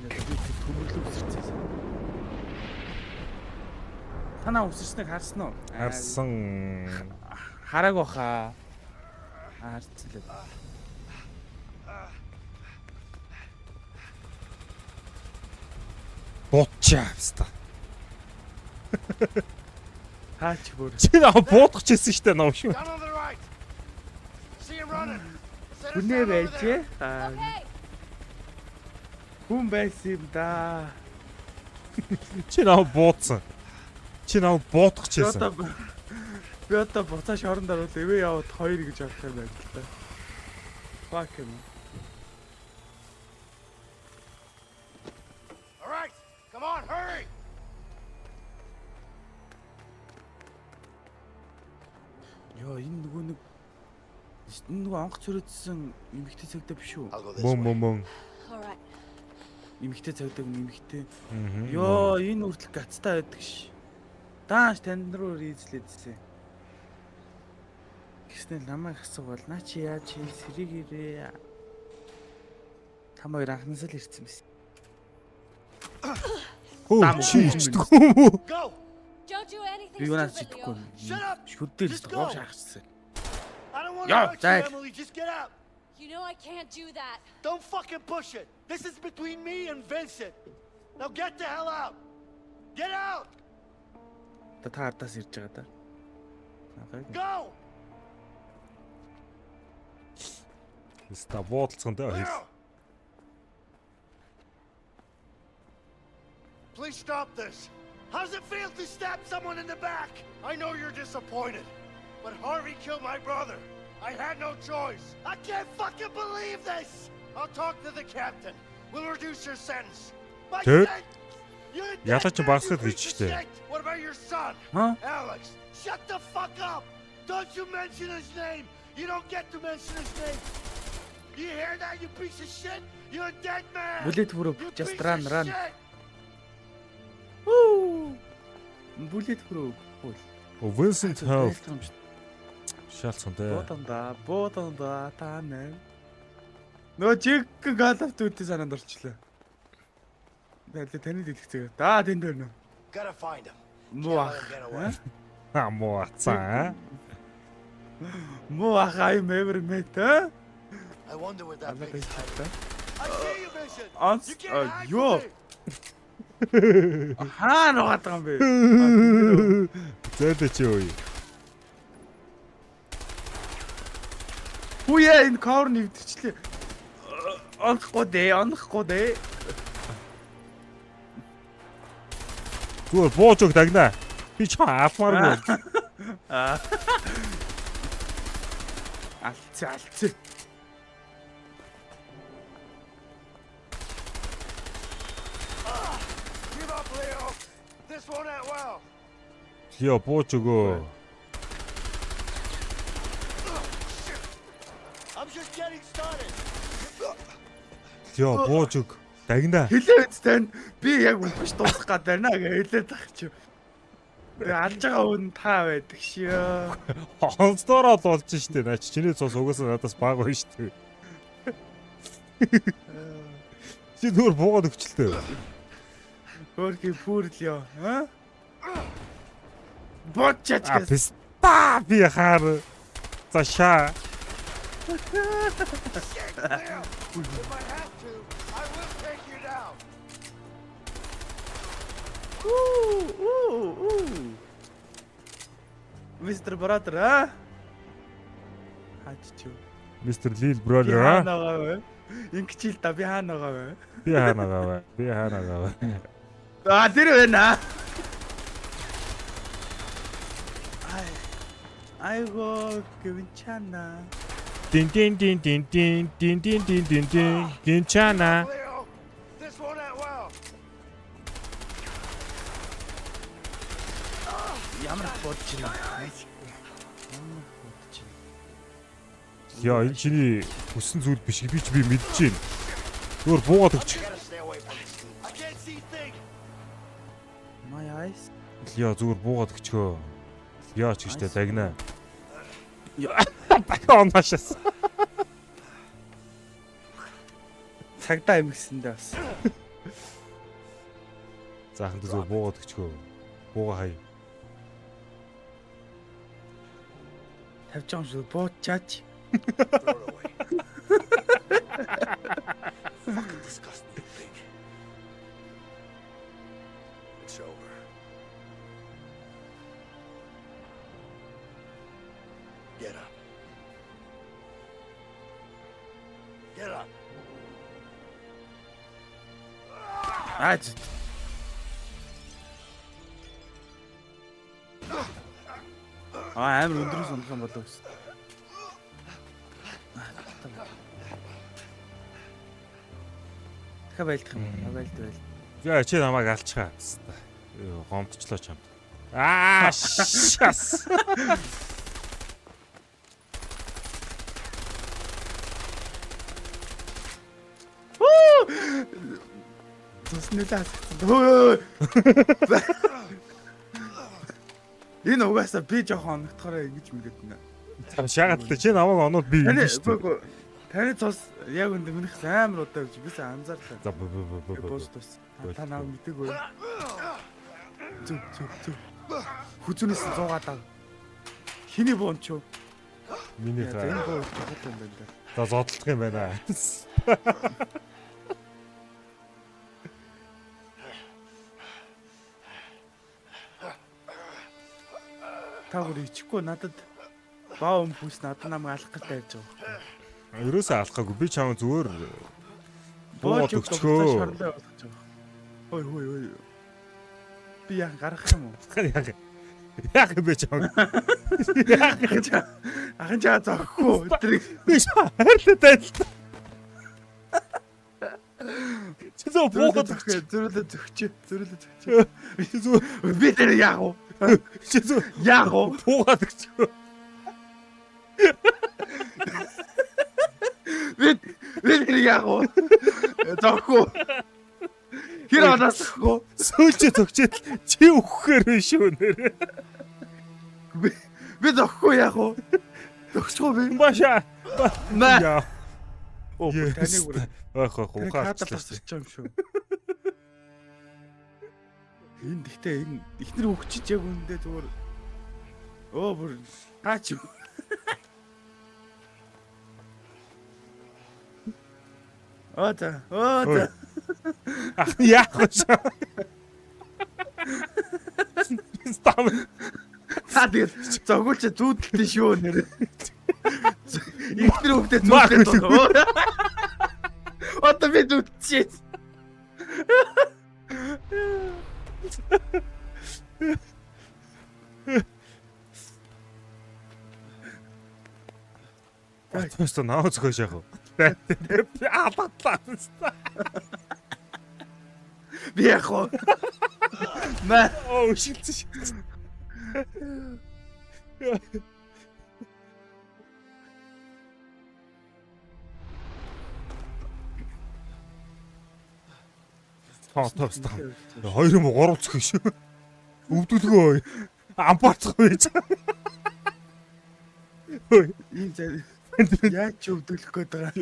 Яг би төмөрлөг үсэрсэн. Танаа үсэрснийг харсан уу? Харсан. Хараагүй хаа. Харцлаа. Бутчаавста. Хаач бүр. Чи наа буудах гэсэн штэ нав шүү. Down on the right! See him running! Set us Хүнээ down over there! байжээ. Okay! Хүн байсан юм да. Чи наа буудсан. Чи наа буудах Би гэсэн. одоо буцааш орон даруул эвээ яваад 2 гэж авах юм байна л та. Fuck юм. All right! Come on, hurry! Йоо энэ нөгөө онгоц цөрөөдсөн эмэгтэй цагдаа биш үү? I'll go this Мөн way. мөн. All right. Эмэгтэй цагдаа эмэгтэй. Мгм. Йоо энэ үртэл гацтай байдаг ш. Дааш танд руу рийзлээдсэн. Гэснээр намайг асуувал наа чи яаж чи сэрийг ирээ. Та хоёр анхнаасаа л ирсэн байсан. Хөө чи ичдэггүй юм уу? Go! Don't do anything Би юунаас stupid, чидэхгүй. Leo. Shut up! Шүддэл Just гоо go. шахчихсан. want Yo, to hurt you, Jack. Emily. Just get out. You know I can't do that. Don't fucking push it. This is between me and Vincent. Now get the hell out. Get out. Та ардаас ирж байгаа да. Go. Ста буудалцсан даа хэл. Please stop this. How's it feel to stab someone in the back? I know you're disappointed, but Harvey killed my brother. I had no choice. I can't fucking believe this. I'll talk to the captain. We'll reduce your sentence. My Dude. son! You're a Ялаач dead man, багсад you piece гэж of штэ. shit. What about your son? Huh? Alex, shut the fuck up. Don't you mention his name. You don't get to mention his name. You hear that, you piece of shit? You're a dead man. Bullet proof. You Just piece run, of run. shit. Woo! Bullet proof. Vincent Health шаалцсан дээ. Бууданда та нэ. Нөө чиг галав төвтэй санаанд орчлоо. Байлаа таны дэлгэцээ. Да тэнд байна уу? Gotta find him. Муу ах. Get away. Муу ацаа. Муу ах I'm ever met. I wonder where that Алга pig's hiding. хэлсэн. I see you, Vincent. Анс You can't hide ёо. from me. Хаа нугаад байгаа юм бэ? Зөөдөө чи юу? Хүүе энэ ковер нэвдэрчлээ. Онхгүй дээ. Зүгээр бууж өг дагнаа. Би ч хаалмааргүй. Алцаа. Give up, Leo. This won't end well. Яа бууж өгөө. I'm just getting started. Яа бууж өг. Дагнаа. Хэлээд тань би яг үгүй дуусах гээд байна гэж хэлээд тах чи. Тэгээ алж байгаа хүн та байдаг шээ. Хонцдороо л болж штэ. Наач чиний цус угаасаа надаас баг байна штэ. Чи зүгээр буугаад өгчлээ. Хөрхи пүрлё. Бочч А пис та би хаар. За ша. Shit, Leo. If I have to, I will take you down. Мистер Братер, а? Хаач чив. Мистер Лил Би бродер хаана а? байгаа вэ? Ингэчил та би хаана байгаа вэ? Би хаана гаваа? Би хаана гаваа? А тэр байна. Айго гүнчана. Дин гинчана. Leo, this won't end well. Ямар бодож байна? Яа энэ чиний хүссэн зүйл биш би ч би мэдэж байна. Зүгээр буугаад өгч. Gotta stay away from this. I can't see things. My eyes. Яа зүгээр буугаад өгчөө. Яа ч гэжтэй дагнаа. Яа. Оношос. Цагдаа эмгсэндээ бас. Заахан зүгээр буугаад өгчөө. Бууга хай. Тавьж байгаа юм шүү. Буучаач. Throw it away. Fucking disgusting, you pig. It's over. Get up. Get up. Аач. Амар өндрөөс унах юм болов гэсэн. Дахиад байлдах юм. Байлд. Яа чи намайг алчгаа. Гомдчлоо чамд. Аа шас. Туснэлаа. Энэ угаасаа би жоохон оногдохороо ингэж мэрэд нэ. Шагаад л чи намайг оноод би Таны юм шүү дээ. таны цус яг үндэ минийх амар удаа гэж бис анзаарлаа. За Бос тус. Та наа мэдээгүй. Зүг. Хүзүнээс 100 гаад. Хиний буун ч юу? Миний За энэ гоо хатал юм байна да. За зодтолдох юм байна. Та бүр ичхгүй надад баа өмхүүс надад намайг алах гэж тарьж байгаа. Ерөөсөө алхаагүй. Би чам зүгээр Боод боод өгчхөө. шорлоо болгож байгаа. Ой. Би яа гарах юм уу? Яг би чам. Ахын чаа зогхгүй өдрийг. Би хайрлаа тайлт. Чи зөө боод Зөрүүлээ зөгч. би зүгээр Би тэр яах вэ? чи зөө Яах вэ? буугаад өгчхөө. Би тэр яах вэ? Зогхгүй. Хэр оноосхгүй. Сөүлчээ зөгчээд чи өгөхээр биш үү нэр. Би зогхгүй яах вэ? Зогсгүй би. Баша. Маа. Яа. Оо таныг бүр Ах ухаад ухаад. тасч юм шүү. Энэ гэхдээ энэ ихнэр өгчиж яг үндэ зүгээр оо бүр гаач юу. Ота. Ах яах вэ? Стам. Хадэр зогуулч зүүдэлтэй шүү нэр. Ихнэр өгдөө зүүдэлтэй тоо. Одоо би зүүдчихээ. Тэстэ наа зөхөж яах вэ? Би алатлаа. Би яах вэ? Маа. Оо шилж. Тоостаа. 2-3 зөхөж шүү. Өвдөлгөө. Амбарцах байж. Ой. Ийм зэ. Яг ч өвдөлөх гээд байгаа.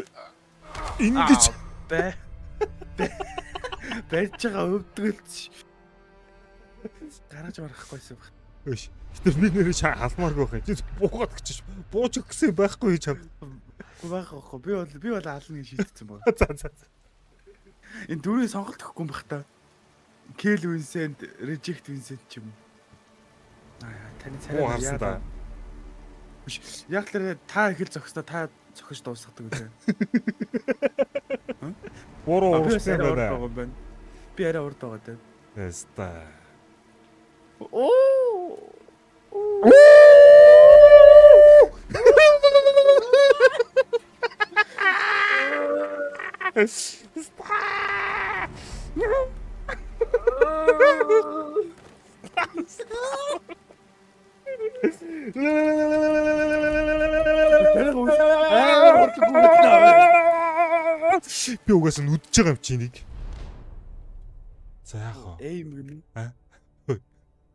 Ингиж Барьж байгаа өвдгөлч. Гараж марахгүйсэн баг. Өш. Тэр би нэрээ халмааргүй байх. Чи буугаад өгч. Бууж өгсөн байхгүй чам. Байхгүй. Би бол аална гэж шийдсэн баг. За. Энэ дөрөв сонголт өгөхгүй юм бах та. Kill Vincent, Reject Vincent ч юм. Таны царай яа. Яг л та их л зогсноо та зохиж дуусгадаг үү? Буруу уурсан байна. Би арай урд байгаа даа. Эста. Оо. Би угаасаа нүдж байгаа юм чи нэг. За яах вэ? Эйм гэнэ. Хөөе.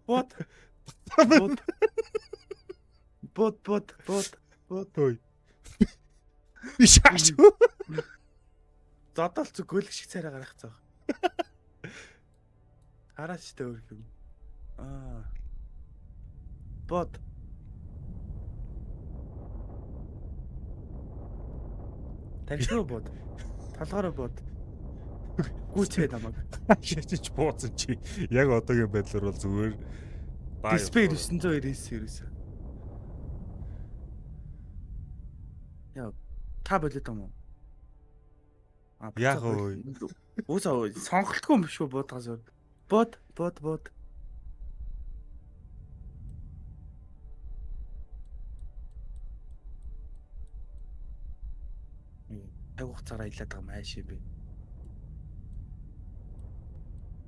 Бот. Хөөе. Би шаач. Зодол зүг гөлг шиг царай гарах цаах. Хараач тэ өөр юм. Бот. Тархино бот. Талгаараа бот. Гүцээ намайг. Шээч бууцсан чи. Яг одоогийн байдлаар бол зүгээр Дисплей 999. Яа, та болоод юм уу? Яг ой. Үсээ сонголтгүй юм биш үү буудгаас. Бот. Агуух цагаар аялаад байгаа маш юм бэ.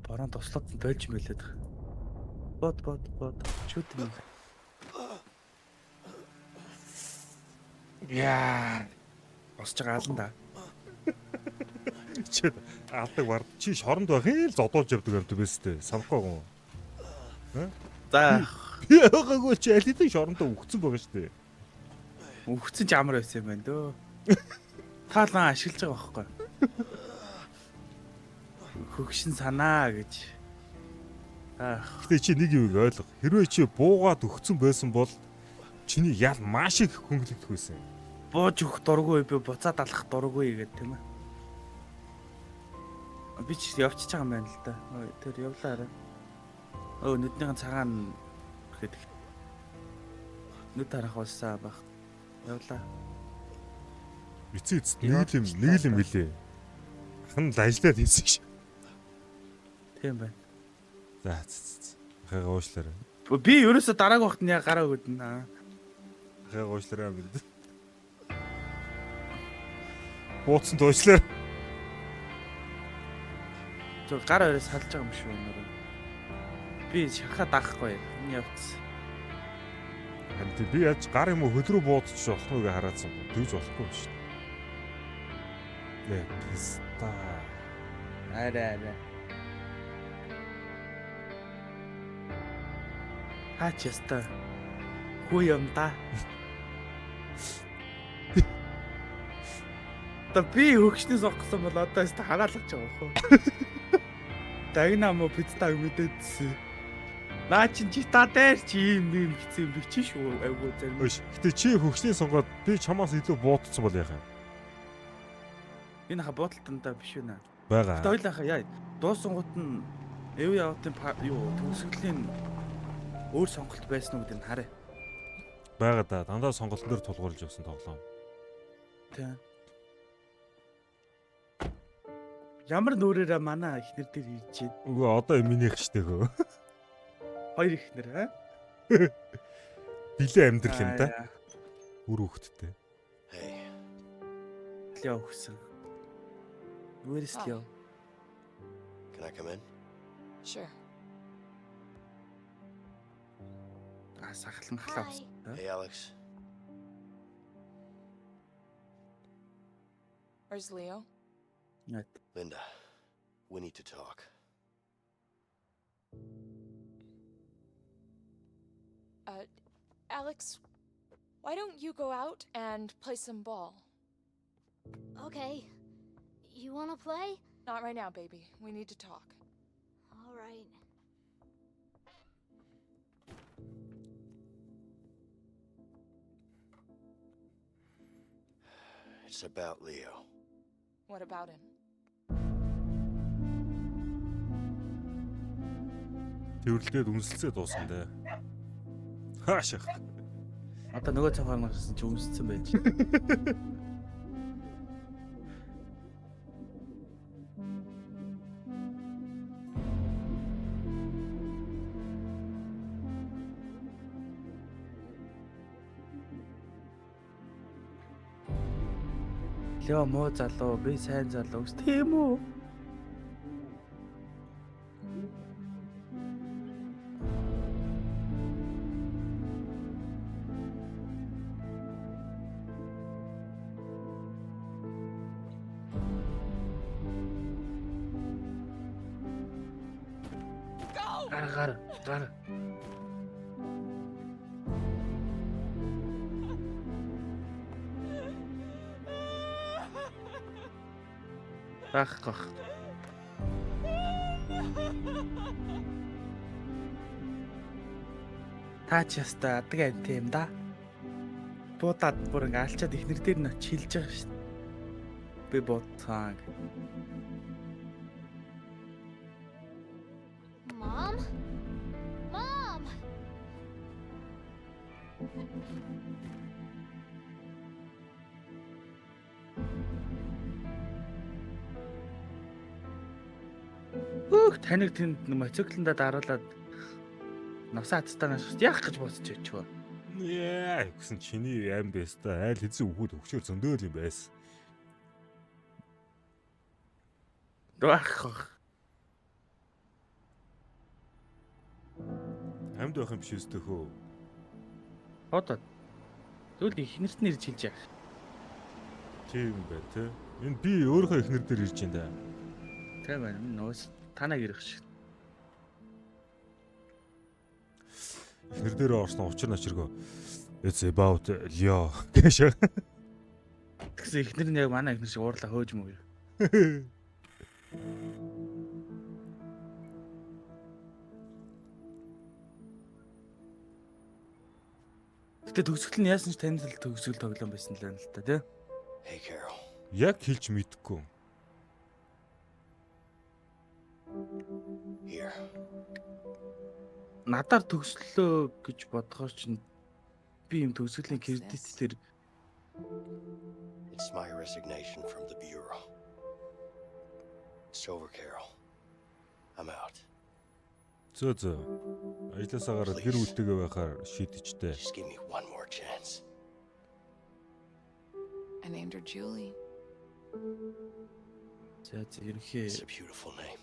Баруун туслаад болж мэлээд байгаа. Бот. Шүт юм. Яа. Босч байгаа алан да. чи алдаг вард чи шоронд байх л зодуулж явдаг юм төбөстэй. Санахгүй юм. За, Яагаагүй чи аль хэдийн шорондоо үхсэн байгаа шүү дээ. өгцөн ч амар байсан юм байна дөө. Таалан ашиглаж байгаа байхгүй. Хөгшин санаа гэж. Гэтэ чи нэг юм ойлго. Хэрвээ чи буугаад өгцөн байсан бол чиний ял маш их хөнгөлөгдөх байсан. Бууж өгөх дургүй би буцаад алах дургүй гэдэг тийм ээ. Би ч явчихж байгаа юм байна л да. Тэр явлаа. Нүднийхэн цагаан гэхэд нүд харах болсаа баг. Явлаа. Эцэст нэг юм билээ. Хан л ажиллаад хийсэн ш. Тийм байна. За. Хага уушлаарай. Би ерөөсө дараагийн вахт нь яг гараа өгдөн. Хага уушлаарай бид. Бууцсан дуучлаа. Зөв гар өрөөс салж байгаа юм шүү өнөр. Би шахаа даахгүй. Энэ явц. Харин би яаж гар юм уу хөдрөө буудчих болох нүгэ хараадсан. Дүүж болохгүй шүү. Яа, писта. Арай. Хаач яста. Хүү юм да. Та би хөгшнөөс онгосон бол одоо яста хагаалгаж байгаа хөө. Дагнаа мо пицтаг мэдээдсэн. Наа чин чи та дээр чи юм хэцүү би чи шүү айгуу зарим. Өш. Гэтэ чи хөгшний сонгоод би чамаас илүү буудсан бол яхаа. Энэ ха бодолтонтой биш үү наа. Бага. Тэ ойлаа яа. Дуусангууд нь эв явтын юу төгсгөлийн өөр сонголт байсан уу гэдэг нь харъя. Бага да. Дандаа сонголтын дээр тулгуурлаж явсан тоглоом. Тийм. Ямар нүрээрээ манай ихнэр дээр ирж байна. Үгүй одоо минийх штэ хөө. Хоёр ихнэр аа. Билээ амьдрал юм да. Үр хөвгттэй. Hey, Лео хүсэн. Where is Leo? can I come in? Sure. Сахалан халаа Hi. ус. Hey, Alex. Where's Leo? Нет. Linda, we need to talk. Alex, why don't you go out and play some ball? Okay. You wanna play? Not right now, baby. We need to talk. All right. It's about Leo. What about him? Тэрвэрлдээд үнсэлцээ дууссан дээ. Хаашах. Одоо нөгөө цангаар гарсан чи үнссэн байж. Лео муу залуу, би сайн залуу. Тийм үү? Гар. Гах. Таач яста адаг амт юм да. Буудаад бүр ингээ алчаад ихнэр дээр нь чилж байгаа шүү дээ. Би буудсан. Mom? Mom! Таныг тэнд моциклондоо даруулаад насаа хатстанаас яах гэж бодож очив. Яа, гэсэн чиний аим байста. Айл хэзээ өгөхөд өгчөөр зөндөөл юм байсан. Дуах. Амьд байх юм биш үстэй хөө. Одоо тэгвэл ихнэрт нь ирж хэлж яах. Тийм бай тээ. Энэ би өөрийнхөө ихнэр дээр ирж байна да. Тийм байна. Нөөс танаг ирэх шиг. Ихнэр дээр орсон учир начиргоо. It's about Leo гэж. Тэгсэн ихнэр нь яг манай ихнэр шиг уурлаа хөөж мөг. Гэтэ төгсгөл нь яасан ч танил төгсгөл тоглоом байсан л байна л та тий. Hey, Carol. Яг хэлж мэдэхгүй. Here. Надаар төгслөө гэж бодгоор чинь би юм төгсгөлийн кредит дээр It's my resignation from the Bureau. It's over, Carol. I'm out. Зөө. Ажлаасаа гараад гэр бүлтэйгээ байхаар шийдчихтэй. Just give me one more chance. I named her Julie. за ерөнхий It's a beautiful name.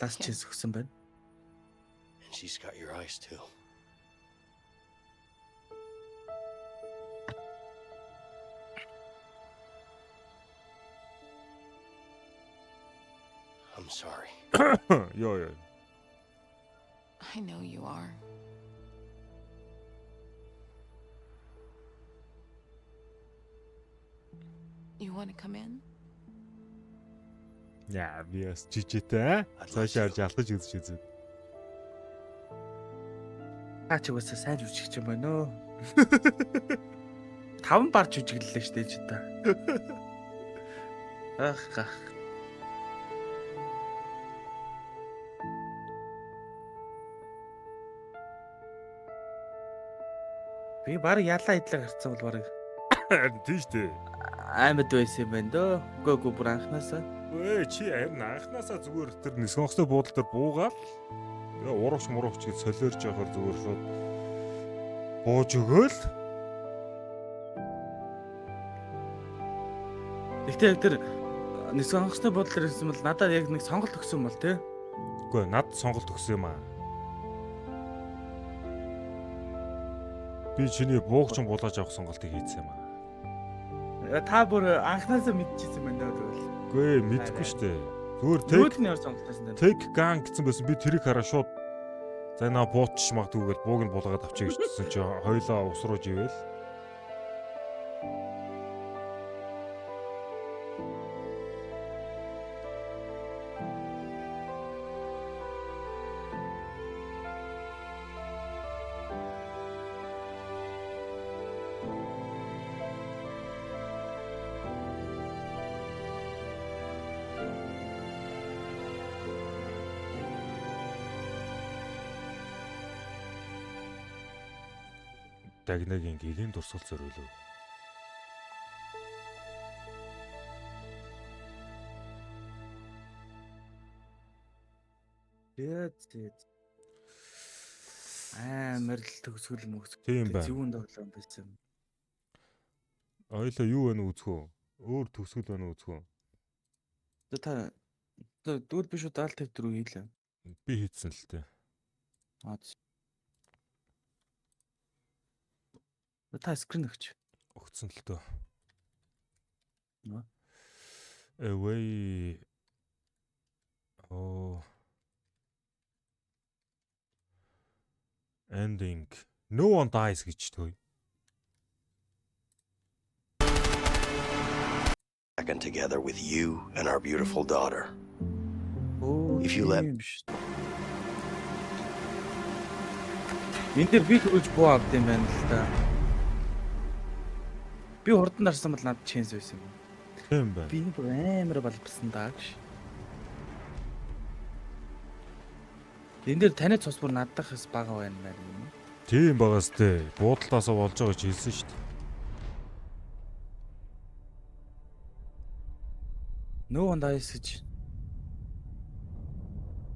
ласт чэнс өгсөн байна. And she's got your eyes too. I'm sorry. Ёо. I know you are. You want to come in? Яа, би бас жижигтэй. Цаашаа харж алтаж үзэж үзээ. Та ч угаасаа сайн жүжигч юм байна өө. 5 бар жүжиглэлээ штэ чи та. Ах. Би баг ялаа идлээ гарцсан бол баг Тийш дээ. аймад байсан юм байна дөө. Үгүй бүр анханасаа. Өө чи харин анханасаа зүгээр тэр нисгонхтой буудлын дээр буугаад тэгээ урагч мурагч гэж солиорж явахаар зүгээр шууд бууж өгөөл. Гэхдээ яг тэр нисгэн хангасны бодлоор ирсэн бол надад яг нэг сонголт өгсөн бол тий. Үгүй над сонголт өгсөн юм аа. Би чиний буугчин булааж авах сонголтыг хийсэн юм аа. Та бүр анханасаа мэдчихсэн байна дөө тэгвэл. Үгүй мэдгүй штэ. Зүгээр Нүүд нь ямар сонголтоос энэ. тэг ган гэсэн байсан. Би тэрийг хараа шууд за наа буутчих магадгүй гэж бууг нь булгаад авчиг гэжсэн чи хоёлоо усрууж ивэл. Дагнагийн гилийн дурсгал зориулв. Тэгээд амар л төгсгөл мөсгөл. Тийм байна. Зүүн тоглоом байсан. Ойлоо юу байна үзхөө? Өөр төсгөл байна үзхөө? Та дүүл биш үү 74 хийлээ. Би хийцэн л тээ. Та скрин өгч. Өгцөн л төө. Нөө. Away. Oh. Ending. No one dies гэж төй. Back and together with you and our beautiful daughter. If you let- Энд дээр би төрүүлж буу авд юм байна л та. Би хурдан дарсан бол надад чэнс байсан юм. Тийм байна. Би бүр амар балбсан даа гэж. Энд дээр таны цус бүр наддахаас бага байна юм. Тийм багаас тээ. Буудалтаасаа болж байгаа гэж хэлсэн шүү дээ. No one dies гэж.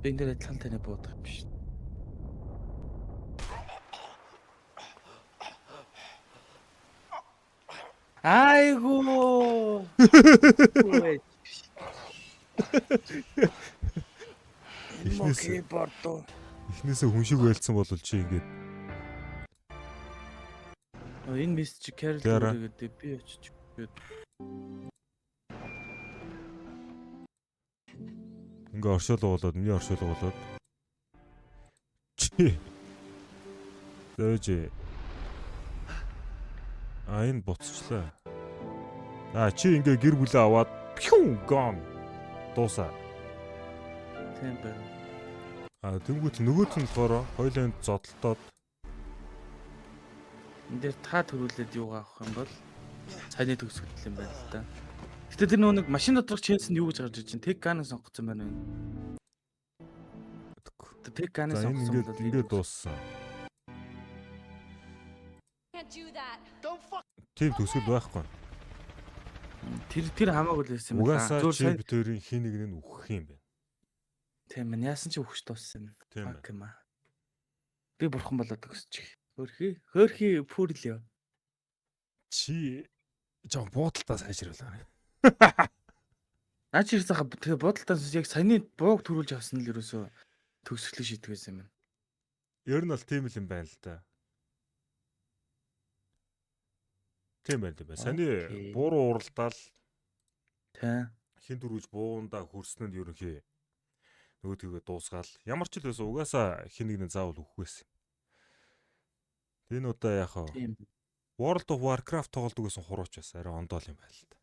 Би энэ дээр адилхан таны буудах юм биш. Айгуу. Эхнээсээ Бордо. эхнээсээ хүн шиг байлцсан бол чи ингээд Энэ мессеж Carol Кара. гэдэг би очиж гээд ингээ оршуулга болоод миний оршуулга болоод чи зөөж энэ буцчлаа. Чи ингээ гэр бүлээ аваад пиу гон дуусаа. тийм байна. Тэнгүүт нөгөөт нь болохоор хоёлын зодтолтоод Энд дээр та төрүүлээд юугаа авах юм бол цайны төгсгөл юм байна л да. Гэтэ тэр нэг машин доторх чэнсэнд юу гэж гарч иж чинь тэг ганаа сонгоцсон байна вэ? Тэг ганаа За энэ сонгосон ингээд дууссан. Can't do that. Тим төсгөл байхгүй. Тэр хамаагүй л байсан юм Угаасаа Зүгээр чи сайн- битэрийн хин нэг нь үхэх юм байна. Тийм ээ, яасан ч үхэж дууссан юм. Тийм ээ. Фак юм аа. Би бурхан болоод өгсөж. Хөөрхи пүрл ёо. Чи жоо буудалтаа сайжруулаа. Наа чи ирсэн хаа тэгээ бодолтоос яг саяны бууг төрүүлж авсан л ерөөсөө төгсгөлөө шийдгэсэн юм. Ер нь бол тийм л юм байна л да. Тийм байна тийм байна. Саяны Окей. бууруу уралдаал Тэ. хин дөрвөж буундаа хүрсэн нь ерөнхий нөгөөдгөө дуусгаал. Ямар ч л байсан угаасаа хин нэг нь заавал үхэх байсан. Энэ удаа яг хаа Тийм. World of Warcraft тоглодог гэсэн хурууч бас арай ондоол юм байл л да.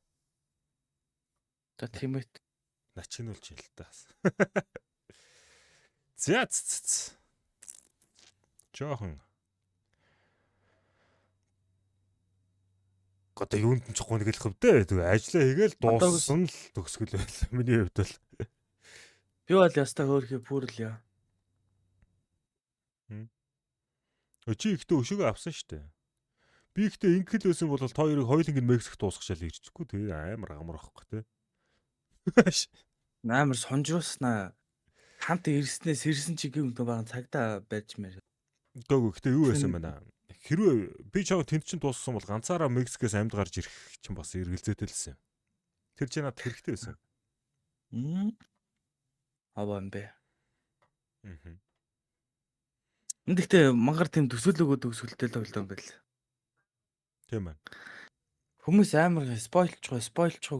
За тийм ээ. Начинуулж юм л та. За. Жохон. Одоо юунд нь чухал нэг л хөвдөө. Тэгээ ажлаа хийгээл дууссан л төгсгөл байлаа. Миний хувьд бол. Би бол ястаа хөөрхи пүрл ёо. Чи ихтэй өшөөгөө авсан штэ. Би ихтэй ингэл байсан бол та хоёрыг хоёуланг нь Мексик дуусгачаал ирчихгүй. Тэгээ амар амархгүй те. Амар сонжруулснаа. Хамт ирснээс ирсэн чи гүн баг цагтаа байж мэр. Гэгөө ихтэй юу байсан бэ наа? Хэрвээ би чаг тэнд чинь дууссан бол ганцаараа Мексикээс амьд гарч ирэх чинь бас эргэлзээдэлсэн. Тэр чи надад хэрэгтэй байсан. Аваа юм бэ. Аа. Энд ихтэй мангар тийм төсөөлөгөө төгсгөлтэй л тоглоом байл. Тийм ээ. Хүмүүс амар спойлчгүй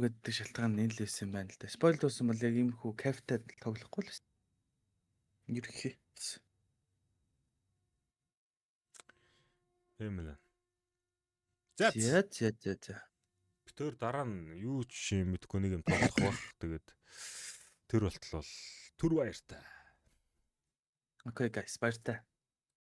гэдэг шалтгаан нь энэ л байсан юм байна л да. Спойл дууссан бол яг иймэрхүү кафтад тоглохгүй л байсан. Ерхий. Тийм ээ. За. За. Битээр дараа нь юу ч юм мэдгүй нэг юм тоглох бах. Тэгээд тэр болтол төр баяртай. Окей guys, баяртай.